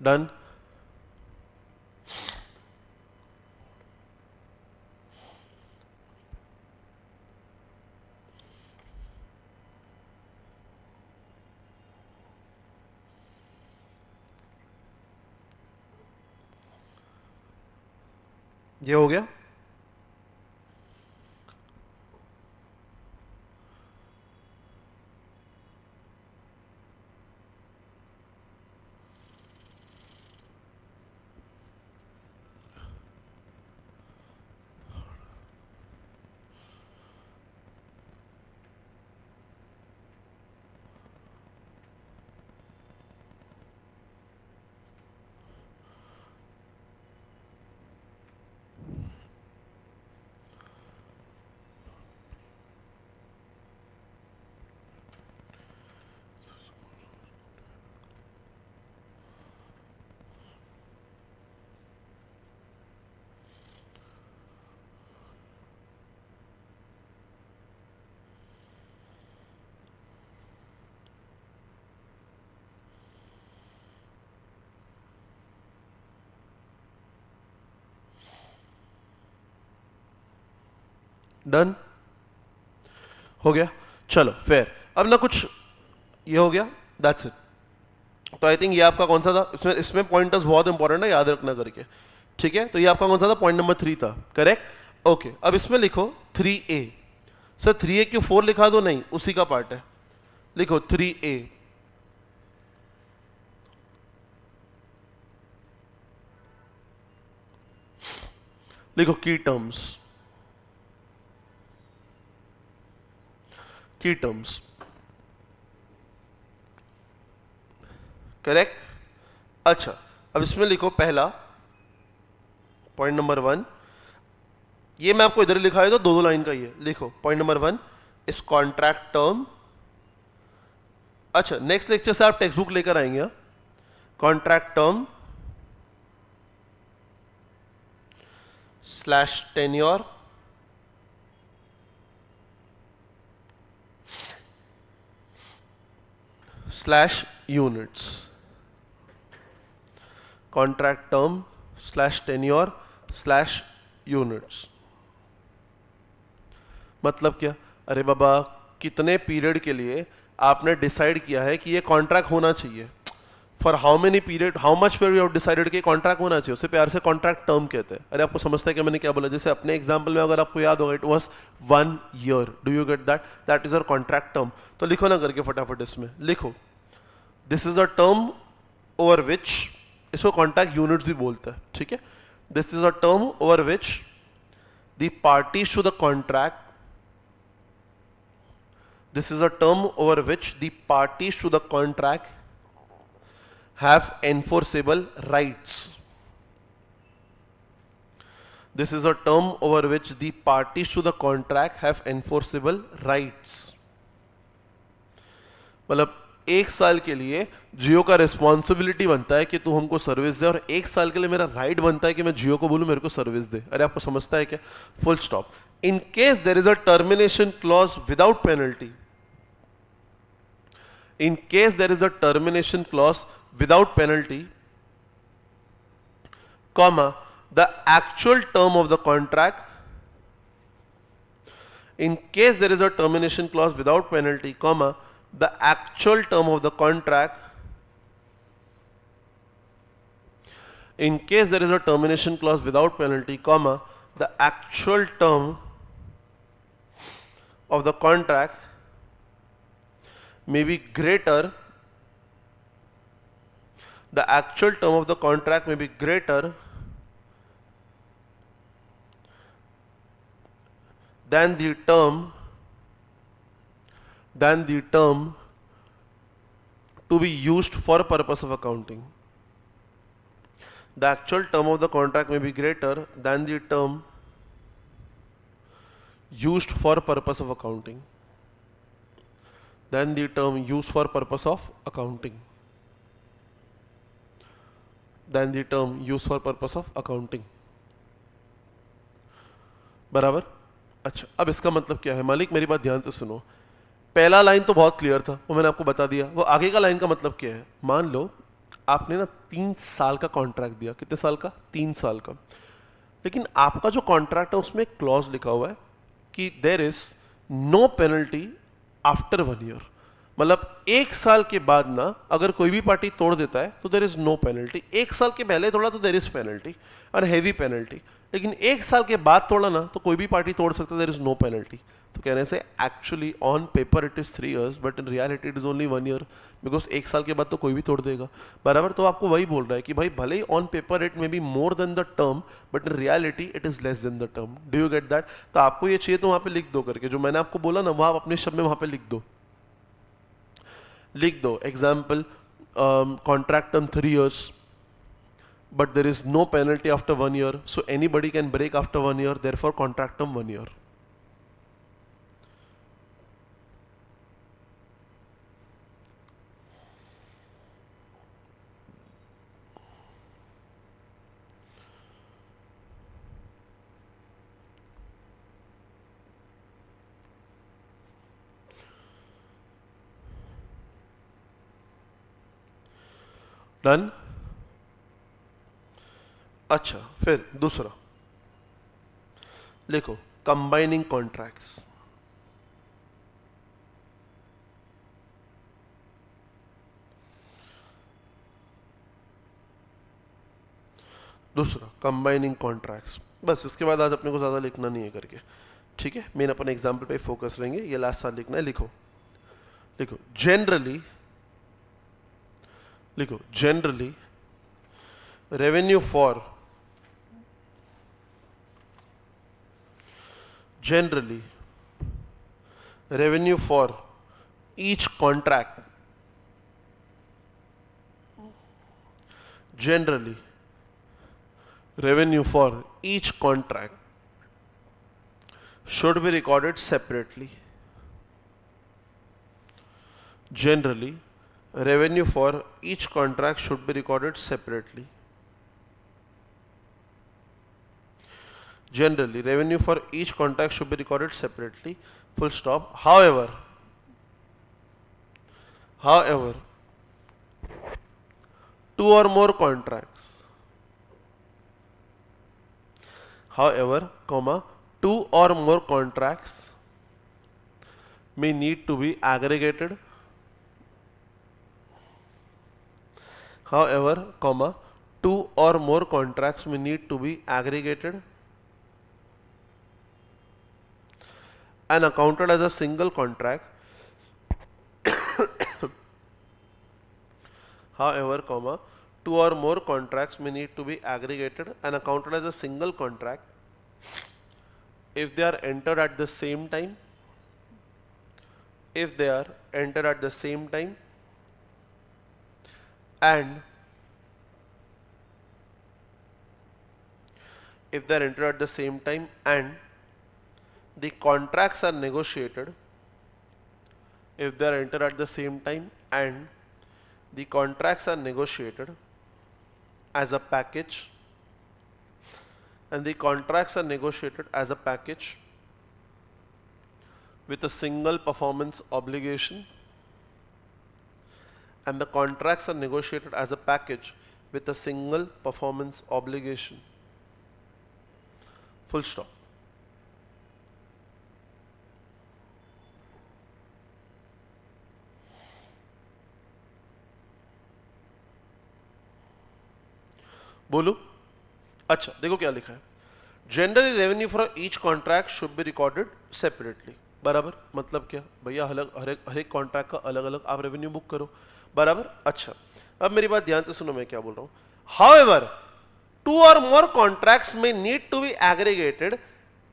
डन? ये हो गया? डन? हो गया? चलो फेयर। अब ना कुछ ये हो गया, दैट्स इट। तो आई थिंक ये आपका कौन सा था, इसमें इसमें पॉइंटर्स बहुत इंपॉर्टेंट है, याद रखना करके। ठीक है, तो ये आपका कौन सा था, पॉइंट नंबर 3 था, करेक्ट? ओके, अब इसमें लिखो 3A। सर 3A क्यों 4 लिखा दो? नहीं, उसी का पार्ट है। लिखो 3A। लिखो की टर्म्स, की टर्म्स, करेक्ट? अच्छा, अब इसमें लिखो पहला पॉइंट नंबर 1, ये मैं आपको इधर लिखा है तो दो दो लाइन का ही है। लिखो पॉइंट नंबर 1, इस कॉन्ट्रैक्ट टर्म, अच्छा नेक्स्ट लेक्चर से आप टेक्स्ट बुक लेकर आएंगे, contract term slash tenure slash units, contract term slash tenure slash units. मतलब क्या? अरे बाबा, कितने पीरियड के लिए आपने डिसाइड किया है कि ये कॉन्ट्रैक्ट होना चाहिए, for how many period, how much period you have decided कि कॉन्ट्रैक्ट होना चाहिए, उसे प्यार से कॉन्ट्रैक्ट टर्म कहते हैं। अरे आपको समझता है कि मैंने क्या बोला? जैसे अपने एग्जांपल में अगर आपको याद होगा, it was 1 year, do you get that? That is our contract term. तो लिखो ना करके फटाफट, इसमें लिखो, this is a term over which, इसको कॉन्ट्रैक्ट यूनिट्स भी बोलते हैं, ठीक है? This is a term over which the parties to the contract, this is a term over which the parties to the contract have enforceable rights. This is a term over which the parties to the contract have enforceable rights. मतलब एक साल के लिए जियो का responsibility बनता है कि तू हमको सर्विस दे, और एक साल के लिए मेरा राइट बनता है कि मैं जियो को बोलूं मेरे को सर्विस दे। अरे आपको समझता है क्या? Full stop. In case there is a termination clause without penalty, in case there is a termination clause without penalty, comma, the actual term of the contract, in case there is a termination clause without penalty, comma, the actual term of the contract, in case there is a termination clause without penalty, comma, the actual term of the contract may be greater, the actual term of the contract may be greater than the term to be used for purpose of accounting. The actual term of the contract may be greater than the term used for purpose of accounting. Than the term used for purpose of accounting. Than the term used for purpose of accounting. बराबर? अच्छा, अब इसका मतलब क्या है मालिक? मेरी बात ध्यान से सुनो। पहला लाइन तो बहुत क्लियर था, वो मैंने आपको बता दिया। वो आगे का लाइन का मतलब क्या है? मान लो आपने ना 3 साल का कॉन्ट्रैक्ट दिया। कितने साल का? 3 साल का। लेकिन आपका जो कॉन्ट्रैक्ट है उसमें एक क्लॉज लिखा हुआ है कि there is no penalty after 1 year. मतलब 1 साल के बाद ना अगर कोई भी पार्टी तोड़ देता है तो देयर इज नो पेनल्टी। 1 साल के पहले तोड़ा तो देयर इज पेनल्टी और हैवी पेनल्टी, लेकिन 1 साल के बाद तोड़ा ना तो कोई भी पार्टी तोड़ सकता है, देयर इज नो पेनल्टी। तो कहने से actually on paper it is 3 years but in reality it is only 1 year, because 1 साल के बाद तो कोई भी तोड़ देगा। बराबर? तो आपको वही बोल रहा है कि भाई भले ही on paper it may be more than the term but in reality it is less than the term. Do you get that? तो आपको ये चाहिए तो वहां पे लिख दो करके, जो मैंने आपको बोला ना वो आप अपने शब्द में वहां पे लिख दो। लिख दो example, contract term 3 years but there is no penalty after 1 year, so anybody can break after 1 year, therefore contract term 1 year. Done? अच्छा, फिर दूसरा लिखो, कंबाइनिंग कॉन्ट्रैक्ट्स। दूसरा कंबाइनिंग कॉन्ट्रैक्ट्स। बस इसके बाद आज अपने को ज़्यादा लिखना नहीं है करके, ठीक है? मेन अपन एग्जाम्पल पे फोकस रहेंगे। ये लास्ट साल लिखना है। लिखो लिखो जनरली, लिखो generally revenue for, generally revenue for each contract, generally revenue for each contract should be recorded separately, Generally, revenue for each contract should be recorded separately. Generally, revenue for each contract should be recorded separately. Full stop. However, two or more contracts. However, comma, two or more contracts may need to be aggregated. However, comma, two or more contracts may need to be aggregated and accounted as a single contract. However, comma, two or more contracts may need to be aggregated and accounted as a single contract if they are entered at the same time. If they are entered at the same time and if they are entered at the same time and the contracts are negotiated. If they are entered at the same time and the contracts are negotiated as a package and the contracts are negotiated as a package with a single performance obligation and the contracts are negotiated as a package with a single performance obligation. Full stop. बोलो अच्छा देखो क्या लिखा है generally revenue for each contract should be recorded separately बराबर मतलब क्या भैया हर एक कॉन्ट्रैक्ट का अलग अलग आप रेवेन्यू बुक करो बराबर अच्छा अब मेरी बात ध्यान से सुनो मैं क्या बोल रहा हूं however two or more contracts में need to be aggregated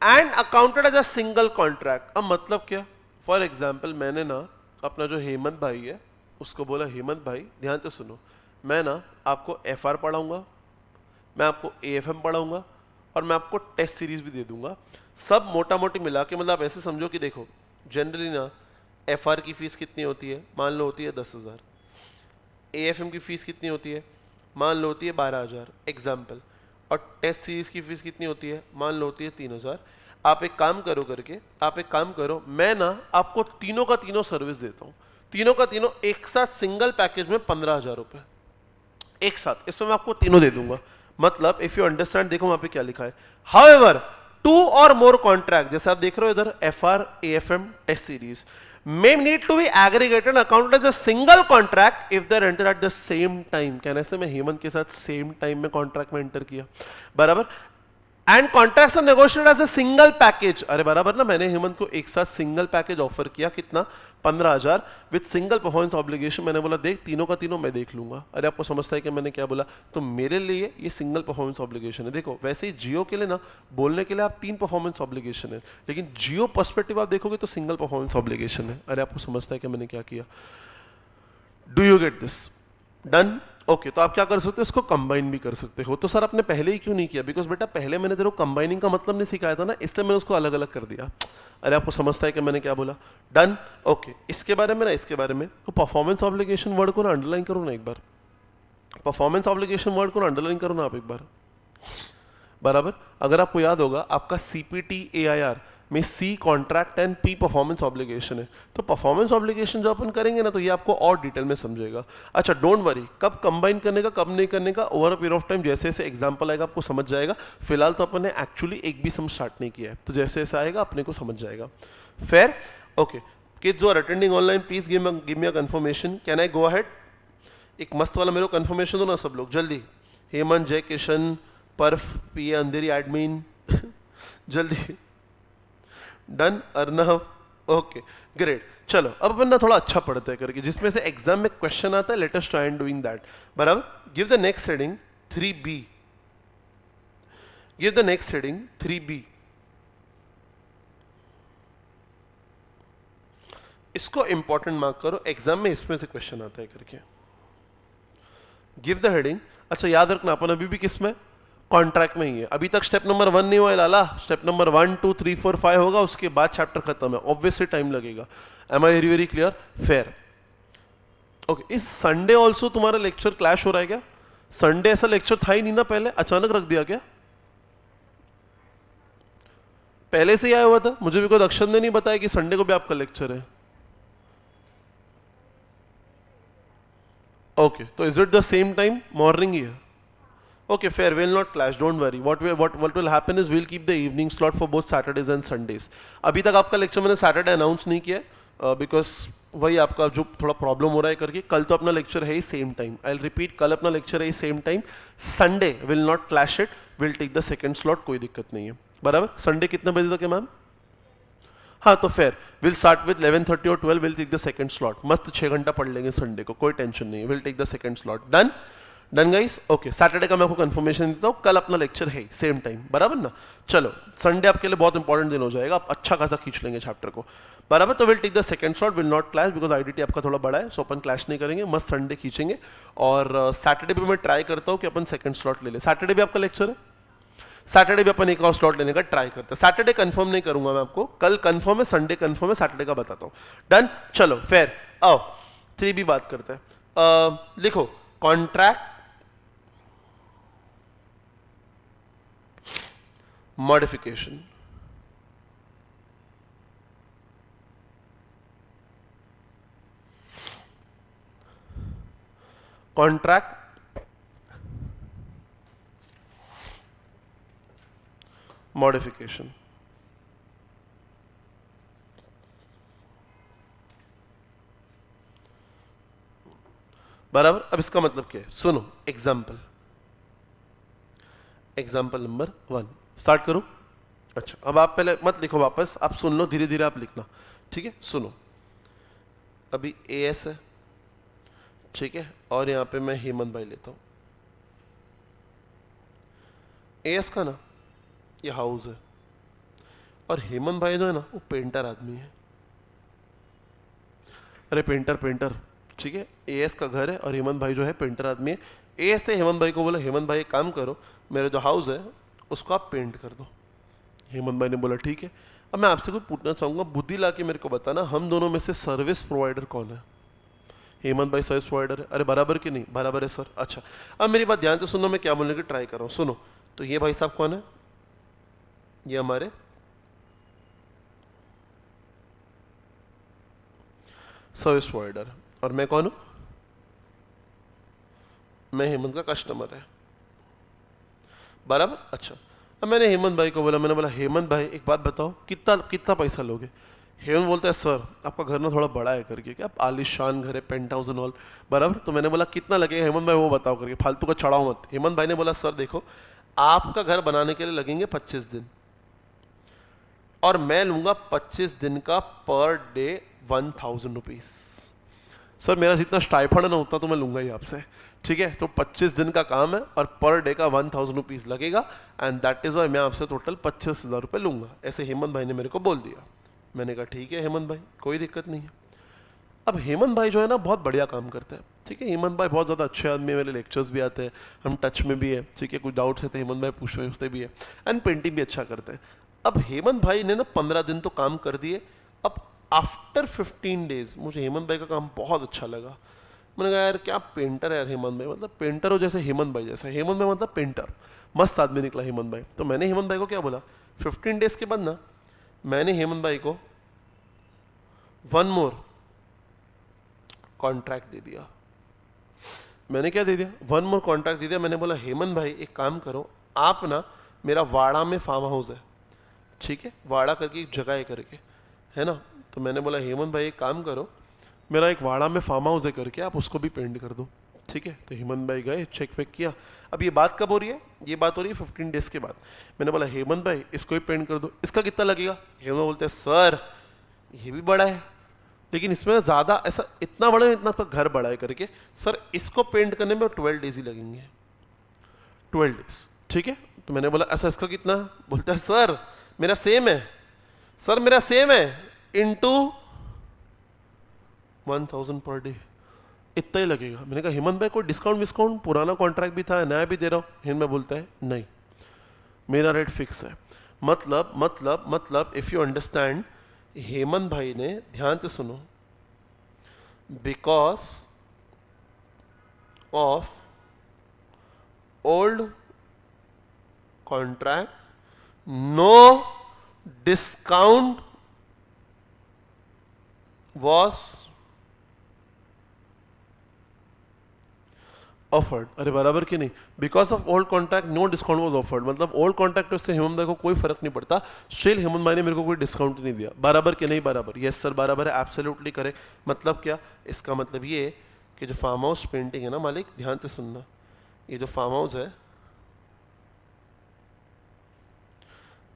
and accounted as a single contract अब मतलब क्या फॉर एग्जाम्पल मैंने ना अपना जो हेमंत भाई है उसको बोला हेमंत भाई ध्यान से सुनो मैं ना आपको एफआर पढ़ाऊंगा मैं आपको एएफएम पढ़ाऊंगा और मैं आपको टेस्ट सीरीज भी दे दूंगा सब मोटा मोटी मिला के मतलब आप ऐसे समझो कि देखो जनरली ना एफआर की फीस कितनी होती है मान लो होती है 10,000 एएफएम की फीस कितनी होती है मान लो होती है 12,000 एग्जाम्पल और टेस्ट सीरीज की फीस कितनी होती है मान लो होती है 3,000 आप एक काम करो मैं ना आपको तीनों का तीनों सर्विस देता हूँ तीनों का तीनों एक साथ सिंगल पैकेज में 15,000 रुपए एक साथ इसमें मैं आपको तीनों दे दूंगा मतलब इफ यू अंडरस्टैंड देखो वहां पे क्या लिखा है however two or more contract जैसे आप देख रहे हो इधर FR AFM test series may need to be aggregated and accounted as a single contract if they're entered at the same time कहने से मैं हेमंत के साथ सेम टाइम में कॉन्ट्रैक्ट में एंटर किया बराबर and contracts are negotiated as a single package अरे बराबर ना मैंने हेमंत को एक साथ सिंगल पैकेज ऑफर किया कितना 15,000 विद सिंगल परफॉर्मेंस ऑब्लिगेशन मैंने बोला देख तीनों का तीनों मैं देख लूंगा अरे आपको समझता है कि मैंने क्या बोला तो मेरे लिए ये सिंगल परफॉर्मेंस ऑब्लिगेशन है देखो वैसे ही जियो के लिए ना बोलने के लिए आप 3 परफॉर्मेंस ऑब्लिगेशन है लेकिन जियो पर्सपेक्टिव आप देखोगे तो सिंगल परफॉर्मेंस ऑब्लिगेशन है अरे आपको समझता है कि मैंने क्या किया do you get this done okay तो आप क्या कर सकते हो इसको कंबाइन भी कर सकते हो तो सर आपने पहले ही क्यों नहीं किया बिकॉज बेटा पहले मैंने तेरे को कंबाइनिंग का मतलब नहीं सिखाया था ना इसलिए मैंने उसको अलग अलग कर दिया अरे आपको समझता है कि मैंने क्या बोला डन ओके इसके बारे में तो परफॉर्मेंस ऑब्लिगेशन वर्ड को ना अंडरलाइन करो ना एक बार परफॉर्मेंस ऑब्लिगेशन वर्ड को ना अंडरलाइन करो ना आप एक बार बराबर अगर आपको याद होगा आपका सीपीटी एआईआर में C contract and P performance obligation है तो परफॉर्मेंस ऑब्लिगेशन जो अपन करेंगे ना तो ये आपको और डिटेल में समझेगा अच्छा डोंट वरी कब कंबाइन करने का कब नहीं करने का over a period of time जैसे जैसे एग्जांपल आएगा आपको समझ जाएगा फिलहाल तो अपन ने एक्चुअली एक भी सम स्टार्ट नहीं किया है तो जैसे जैसे आएगा अपने को समझ जाएगा फेयर ओके किड्स जो are attending online please give me a confirmation can I go ahead एक मस्त वाला मेरे को कंफर्मेशन दो ना सब लोग जल्दी हेमंत जय किशन पर्फ पी अंधेरी एडमिन जल्दी डन अर्नव ओके ग्रेट चलो अब अपन ना थोड़ा अच्छा पढ़ते हैं करके जिसमें से एग्जाम में क्वेश्चन आता है let us try and doing that बराबर give the next heading 3B give the next heading 3B इसको इंपॉर्टेंट मार्क करो एग्जाम में इसमें से क्वेश्चन आता है करके गिव द हेडिंग अच्छा याद रखना अपन अभी भी किस में कॉन्ट्रैक्ट में ही है अभी तक स्टेप नंबर 1 नहीं हुआ है लाला स्टेप नंबर 1 2 3 4 5 होगा उसके बाद चैप्टर खत्म है ऑब्वियसली टाइम लगेगा am I very very clear fair okay, इस संडे ऑल्सो तुम्हारा लेक्चर क्लैश हो रहा है क्या? संडे ऐसा लेक्चर था ही नहीं ना पहले, अचानक रख दिया क्या? पहले से ही आया हुआ था? मुझे भी कोई अक्षर ने नहीं बताया कि संडे को भी आपका लेक्चर है। ओके, तो is it the same time morning ही है? Okay, fair. Will not clash. Don't worry. What will happen is we'll keep the evening slot for both Saturdays and Sundays. अभी तक आपका लेक्चर मैंने सैटरडे अनाउंस नहीं किया because वही आपका जो थोड़ा प्रॉब्लम हो रहा है करके, कल तो अपना लेक्चर है ही same time. I will repeat, कल अपना लेक्चर है ही same time. Sunday will not clash it, will take the second slot, कोई दिक्कत नहीं है। बराबर? संडे कितने बजे तक है मैम? हाँ तो फेयर, विल स्टार्ट विद 11:30 और 12, will take the second slot. मस्त 6 घंटा पढ़ लेंगे संडे को, कोई टेंशन नहीं है। Will take the second slot. Done? Done guys? Okay, Saturday का मैं आपको कंफर्मेशन देता हूँ, कल अपना लेक्चर है सेम टाइम। बराबर ना? चलो, संडे आपके लिए बहुत इंपॉर्टेंट दिन हो जाएगा, आप अच्छा खासा खींच लेंगे चैप्टर को। बराबर? तो will take the second slot, will not clash because IDT आपका थोड़ा बड़ा है, सो अपन क्लैश नहीं करेंगे, मस्त संडे खींचेंगे। और सैटरडे भी मैं ट्राई करता हूँ कि अपन सेकंड स्लॉट ले ले। सैटरडे भी आपका लेक्चर है? सैटरडे भी अपन एक और स्लॉट लेने का ट्राई करते हैं। सैटरडे कंफर्म नहीं करूंगा मैं आपको, कल कंफर्म है, संडे कंफर्म है, सैटरडे का बताता हूँ। डन? चलो फेयर, आओ 3B बात करते हैं। लिखो, कॉन्ट्रैक्ट मॉडिफिकेशन। Contract modification. बराबर? अब इसका मतलब क्या है, सुनो। एग्जाम्पल, एग्जाम्पल नंबर 1 स्टार्ट करूं? अच्छा, अब आप पहले मत लिखो वापस, आप सुन लो, धीरे धीरे आप लिखना, ठीक है? सुनो, अभी एएस है, ठीक है, और यहां पे मैं हेमंत भाई लेता हूं। एएस का ना ये हाउस है, और हेमंत भाई जो है ना वो पेंटर आदमी है। अरे पेंटर पेंटर, ठीक है, एएस का घर है और हेमंत भाई जो है पेंटर आदमी है। एएस से हेमंत भाई को बोला, हेमंत भाई एक काम करो, मेरे जो हाउस है उसको आप पेंट कर दो। हेमंत भाई ने बोला ठीक है। अब मैं आपसे कुछ पूछना चाहूंगा, बुद्धि ला के मेरे को बताना, हम दोनों में से सर्विस प्रोवाइडर कौन है? हेमंत भाई सर्विस प्रोवाइडर है। अरे बराबर कि नहीं? बराबर है सर। अच्छा, अब मेरी बात ध्यान से सुनो, मैं क्या बोलने की ट्राई कर रहा हूँ, सुनो। तो ये भाई साहब कौन है? ये हमारे सर्विस प्रोवाइडर, और मैं कौन हूं? मैं हेमंत का कस्टमर है। बराबर? अच्छा, अब मैंने हेमंत भाई को बोला, मैंने बोला हेमंत भाई एक बात बताओ, कितना कितना पैसा लोगे? हेमंत बोलता है सर आपका घर ना थोड़ा बड़ा है करके, क्या आप आलिशान घर है, पेंट हाउस एंड ऑल। बराबर? तो मैंने बोला कितना लगेगा हेमंत भाई वो बताओ करके, फालतू का चढ़ाओ मत। हेमंत भाई ने बोला सर देखो, आपका घर बनाने के लिए लगेंगे 25 दिन, और मैं लूंगा 25 दिन का पर डे 1000 रुपीज। सर मेरा जितना स्टाइफंड है ना उतना तो मैं लूंगा ही आपसे, ठीक है? तो 25 दिन का काम है और पर डे का 1000 रुपीज लगेगा, एंड दैट इज वाई मैं आपसे टोटल 25,000 रुपये लूंगा। ऐसे हेमंत भाई ने मेरे को बोल दिया। मैंने कहा ठीक है हेमंत भाई, कोई दिक्कत नहीं है। अब हेमंत भाई जो है ना बहुत बढ़िया काम करते हैं, ठीक है? हेमंत भाई बहुत ज़्यादा अच्छे आदमी है, मेरे लेक्चर्स भी आते हैं, हम टच में भी है, ठीक है? कुछ डाउट्स है तो हेमंत भाई पूछते भी है, एंड पेंटिंग भी अच्छा करते हैं। अब हेमंत भाई ने ना 15 दिन तो काम कर दिए। अब आफ्टर 15 डेज मुझे हेमंत भाई का काम बहुत अच्छा लगा। मैंने कहा यार क्या पेंटर है यार हेमंत भाई, मतलब पेंटर हो जैसे हेमंत भाई जैसा। हेमंत भाई मतलब पेंटर, मस्त आदमी निकला हेमंत भाई। तो मैंने हेमंत भाई को क्या बोला, 15 डेज के बाद ना मैंने हेमंत भाई को 1 मोर कॉन्ट्रैक्ट दे दिया। मैंने क्या दे दिया? 1 मोर कॉन्ट्रैक्ट दे दिया। मैंने बोला हेमंत भाई एक काम करो, आप ना, मेरा वाड़ा में फार्म हाउस है, ठीक है? वाड़ा करके एक जगह है करके, है ना? तो मैंने बोला हेमंत भाई एक काम करो, मेरा एक वाड़ा में फार्म हाउस है करके, आप उसको भी पेंट कर दो, ठीक है? तो हेमंत भाई गए, चेक वेक किया। अब ये बात कब हो रही है? ये बात हो रही है 15 डेज के बाद। मैंने बोला हेमंत भाई इसको भी पेंट कर दो, इसका कितना लगेगा? हेमंत बोलते हैं सर ये भी बड़ा है, लेकिन इसमें ज़्यादा ऐसा इतना बड़ा है, इतना आपका घर बड़ा है करके, सर इसको पेंट करने में 12 डेज ही लगेंगे, 12 डेज, ठीक है? तो मैंने बोला ऐसा इसका कितना? बोलता है सर मेरा सेम है, सर मेरा सेम है, इंटू 1000 पर डे, इतना ही लगेगा। मैंने कहा हेमंत भाई कोई डिस्काउंट विस्काउंट? पुराना कॉन्ट्रैक्ट भी था, नया भी दे रहा हूँ। हेमंत भाई बोलता है नहीं मेरा रेट फिक्स है। मतलब इफ यू अंडरस्टैंड, हेमंत भाई ने, ध्यान से सुनो, because of old contract, no discount was offered. अरे बराबर कि नहीं, because of old contract no discount was offered, मतलब ओल्ड कॉन्ट्रैक्टर से हेमंत भाई को कोई फर्क नहीं पड़ता, स्टिल हेमंत भाई ने मेरे को कोई डिस्काउंट नहीं दिया। बराबर कि नहीं बराबर? यस सर बराबर है, एब्सोल्युटली करेक्ट। मतलब क्या, इसका मतलब ये है कि जो फार्म हाउस पेंटिंग है ना मालिक, ध्यान से सुनना, ये जो फार्म हाउस है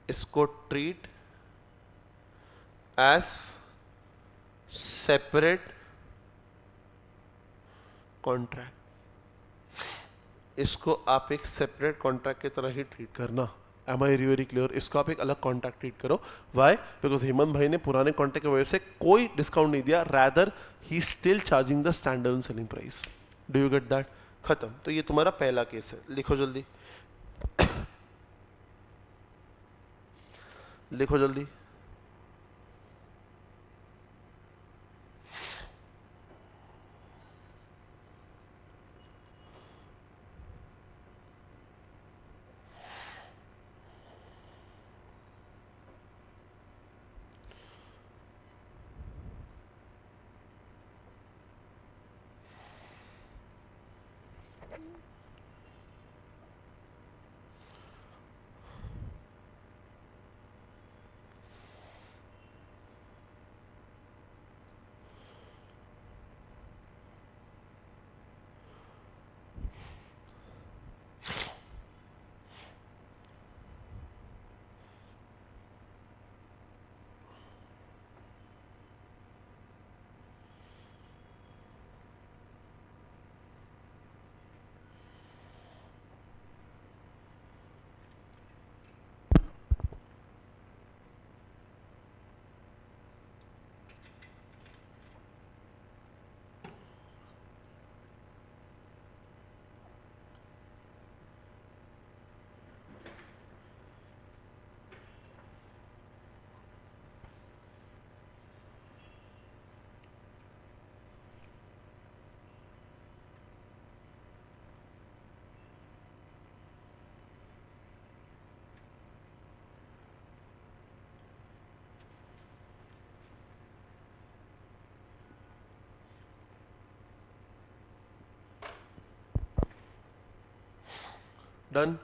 इसको ट्रीट एज सेपरेट कॉन्ट्रैक्ट, इसको आप एक सेपरेट कॉन्ट्रैक्ट की तरह ही ट्रीट करना। Am I very clear? इसको आप एक अलग कॉन्ट्रैक्ट ट्रीट करो। वाई? बिकॉज हेमंत भाई ने पुराने कॉन्ट्रैक्ट की वजह से कोई डिस्काउंट नहीं दिया, rather he still charging the standard selling price. Do you get that? खत्म। तो ये तुम्हारा पहला केस है, लिखो जल्दी लिखो जल्दी। डन।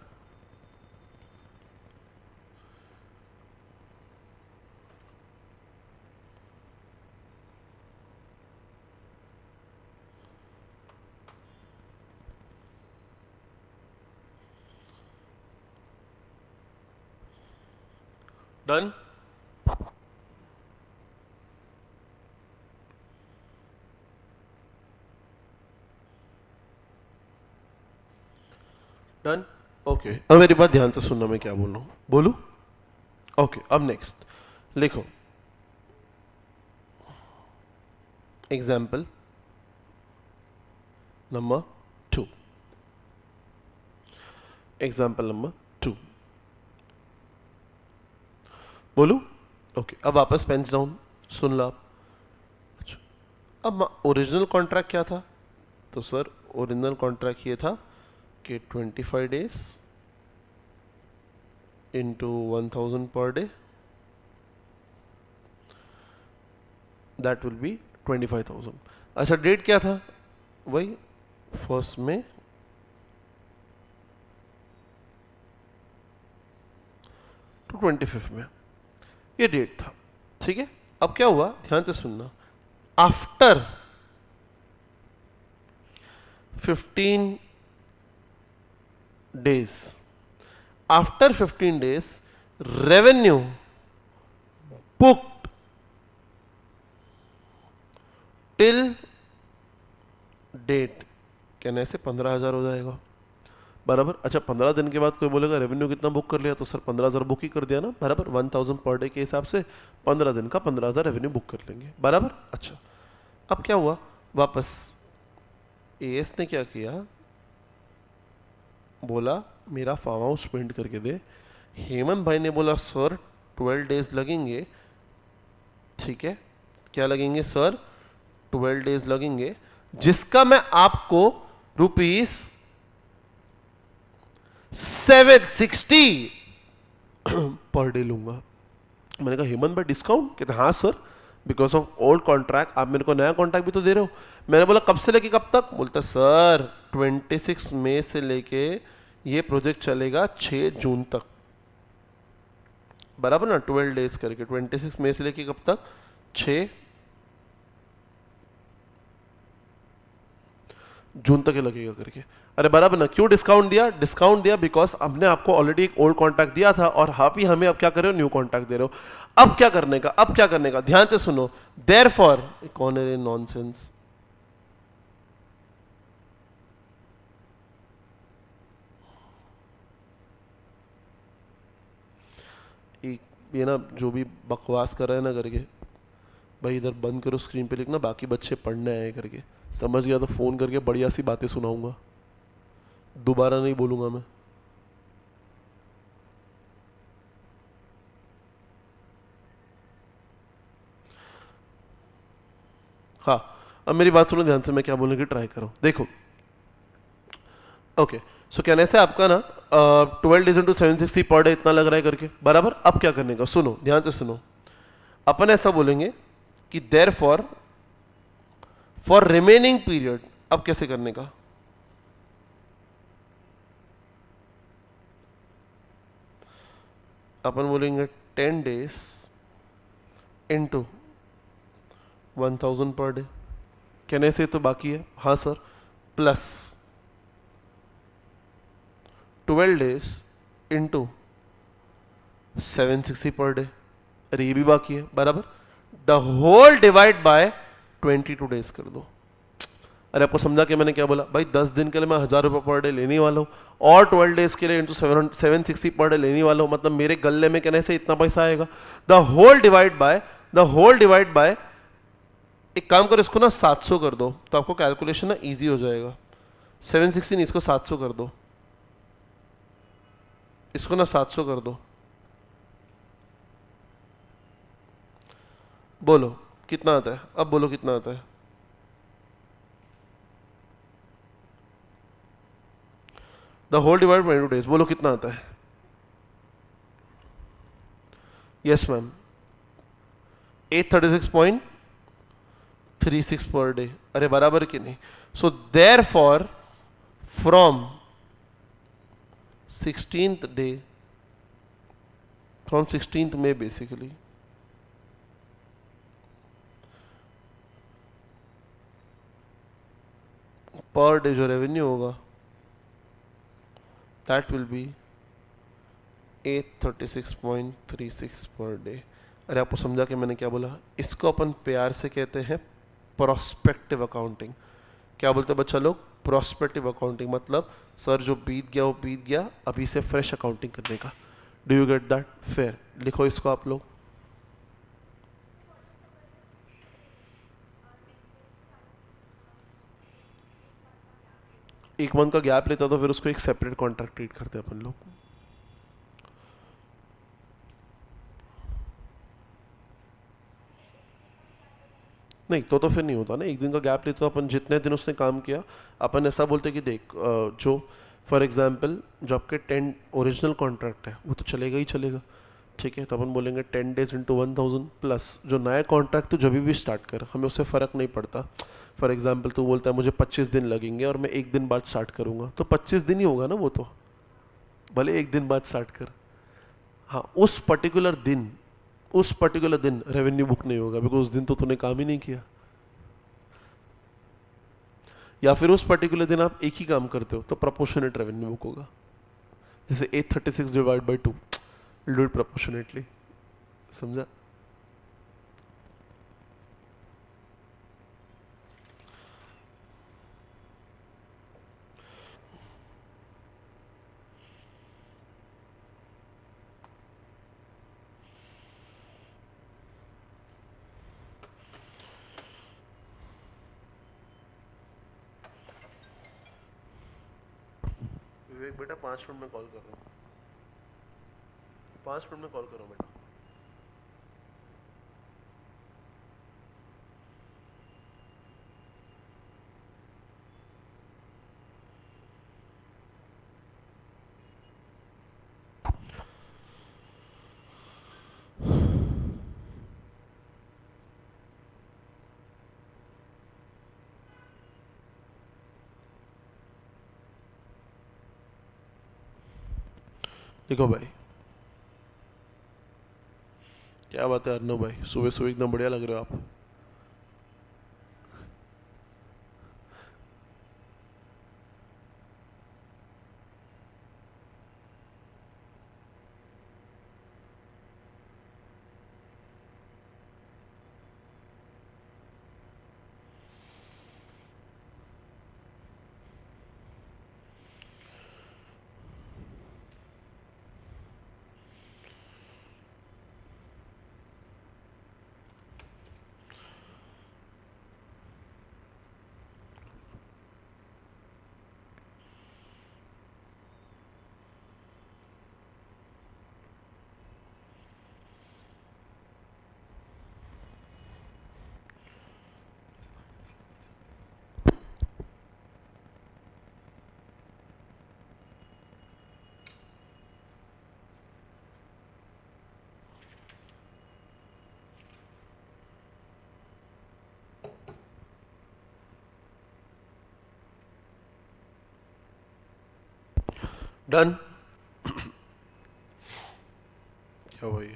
डन। डन। ओके, अब मेरी बात ध्यान से सुनना, मैं क्या बोल रहा हूं, बोलू? ओके, अब नेक्स्ट लिखो एग्जाम्पल नंबर 2। एग्जाम्पल नंबर 2 बोलू? ओके, अब वापस पेन्स डाउन, सुन लो आप। अच्छा, अब ओरिजिनल कॉन्ट्रैक्ट क्या था? तो सर ओरिजिनल कॉन्ट्रैक्ट ये था कि 25 days into 1000 per day, that will be 25,000। अच्छा, डेट क्या था? वही 1 मई टू 25 में, ये डेट था। ठीक है, अब क्या हुआ, ध्यान से सुनना। After 15 days, after 15 days revenue booked till date, कहने से 15,000 हो जाएगा। बराबर? अच्छा, 15 दिन के बाद कोई बोलेगा रेवेन्यू कितना बुक कर लिया, तो सर 15,000 बुक ही कर दिया ना। बराबर? 1000 पर डे के हिसाब से 15 दिन का 15,000 रेवेन्यू बुक कर लेंगे। बराबर? अच्छा, अब क्या हुआ, वापस एएस ने क्या किया, बोला मेरा फार्म हाउस पेंट करके दे। हेमंत भाई ने बोला सर 12 डेज लगेंगे। ठीक है, क्या लगेंगे सर? 12 डेज लगेंगे, जिसका मैं आपको रुपीज 760 पर डे लूंगा। मैंने कहा हेमंत भाई डिस्काउंट? कहते हाँ sir, because of old contract, आप मेरे को नया कॉन्ट्रैक्ट भी तो दे रहे हो। मैंने बोला कब से लेके कब तक? बोलता सर 26 मई से लेके ये प्रोजेक्ट चलेगा 6 जून तक, बराबर ना, 12 डेज करके। 26 मई से लेके कब तक? 6 जून तक ही लगेगा करके। अरे बराबर ना, क्यों डिस्काउंट दिया? डिस्काउंट दिया बिकॉज हमने आपको ऑलरेडी एक ओल्ड कॉन्ट्रैक्ट दिया था और आप ही हमें अब क्या कर रहे हो? न्यू कॉन्ट्रैक्ट दे रहे हो। अब क्या करने का? अब क्या करने का? ध्यान से सुनो। देयरफॉर, कौन है ये नॉनसेंस? ये ना जो भी बकवास कर रहा है ना करके, भाई इधर बंद करो, स्क्रीन पे लिखना बाकी बच्चे पढ़ने आए करके। समझ गया तो फोन करके बढ़िया सी बातें सुनाऊंगा, दोबारा नहीं बोलूंगा मैं। हाँ, अब मेरी बात सुनो ध्यान से, मैं क्या बोलने की ट्राई करूँ। देखो, ओके, सो कहने से आपका ना 12 डेज इंटू 760 पर डे इतना लग रहा है करके, बराबर। अब क्या करने का? सुनो ध्यान से सुनो, अपन ऐसा बोलेंगे कि देयर फॉर रिमेनिंग पीरियड। अब कैसे करने का? अपन बोलेंगे 10 डेज इंटू 1000 पर डे। कहने से तो बाकी है, हाँ sir, plus 12 days into 760 per day. अरे ये भी बाकी है, बराबर। The whole divide by 22 days कर दो। अरे आपको समझा कि मैंने क्या बोला? भाई 10 दिन के लिए मैं 1000 रुपये पर डे लेने वाला हूँ और 12 डेज के लिए इंटू 760 पर डे लेने वाला हूँ, मतलब मेरे गले में कहने से इतना पैसा आएगा। द होल डिवाइड बाय एक काम करो, इसको ना 700 कर दो तो आपको कैलकुलेशन ना इजी हो जाएगा। 760 नहीं, इसको 700 कर दो, इसको ना 700 कर दो। बोलो कितना आता है? अब बोलो कितना आता है? The whole divide by 22 days, बोलो कितना आता है? Yes ma'am, 836.36 per day. अरे बराबर कि नहीं? So there for from 16th day, from 16th में बेसिकली पर डे जो रेवेन्यू होगा that will be 836.36 per day. अरे आपको समझा कि मैंने क्या बोला? इसको अपन प्यार से कहते हैं प्रोस्पेक्टिव अकाउंटिंग। क्या बोलते हैं बच्चा लोग? Prospective accounting. मतलब सर जो बीत गया वो बीत गया, अभी से फ्रेश अकाउंटिंग करने का। Do you get that? Fair. लिखो इसको आप लोग। एक मंथ का गैप लेता तो फिर उसको एक सेपरेट कॉन्ट्रैक्ट ट्रीट करते अपन लोग। नहीं तो फिर नहीं होता ना, एक दिन का गैप लेते तो अपन जितने दिन उसने काम किया, अपन ऐसा बोलते कि देख जो फॉर एग्जांपल जो आपके 10 ओरिजिनल कॉन्ट्रैक्ट है वो तो चलेगा ही चलेगा, ठीक है। तो अपन बोलेंगे 10 डेज इंटू 1000 प्लस जो नया कॉन्ट्रैक्ट तो जब भी स्टार्ट कर, हमें उससे फ़र्क नहीं पड़ता। फॉर एग्जांपल तू बोलता है मुझे 25 दिन लगेंगे और मैं एक दिन बाद स्टार्ट करूँगा, तो 25 दिन ही होगा ना वो तो, भले एक दिन बाद स्टार्ट कर। हाँ, उस पर्टिकुलर दिन रेवेन्यू बुक नहीं होगा बिकॉज उस दिन तो तूने काम ही नहीं किया। या फिर उस पर्टिकुलर दिन आप एक ही काम करते हो तो प्रोपोर्शनेट रेवेन्यू बुक होगा। जैसे 836 divide by 2, do it proportionately. समझा? विवेक बेटा 5 मिनट में कॉल कर रहा हूँ, 5 मिनट में कॉल करो बेटा। देखो भाई, क्या बात है अर्नव भाई, सुबह सुबह एकदम बढ़िया लग रहे हो आप। डन। क्या भाई,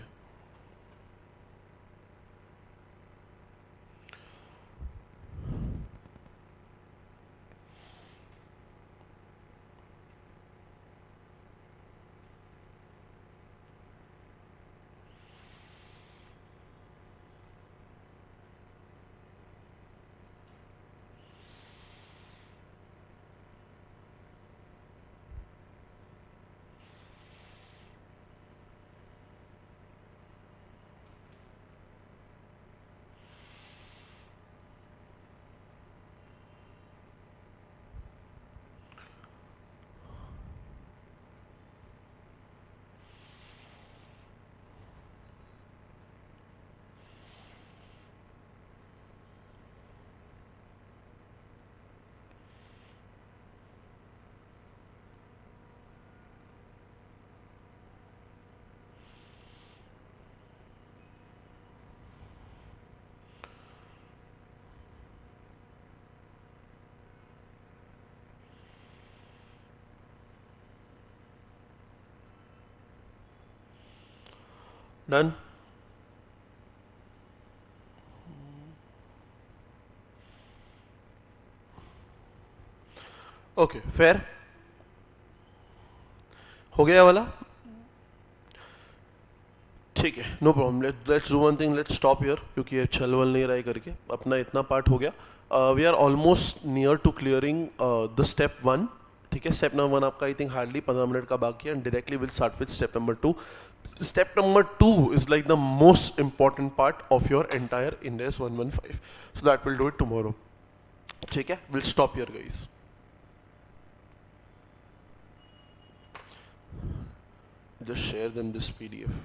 डन। ओके फेयर, हो गया ये वाला। ठीक है, no problem, let's do one thing, let's stop here, क्योंकि ये चल वल नहीं रहा है करके अपना इतना पार्ट हो गया। We are almost near to clearing the step 1। ठीक है, स्टेप नंबर 1 आपका आई थिंक हार्डली 15 मिनट का बाकी है, and directly will start with step number 2। Step number 2 is like the most important part of your entire index 115, so that will do it tomorrow. ठीक है, will stop here guys. Just share them this PDF.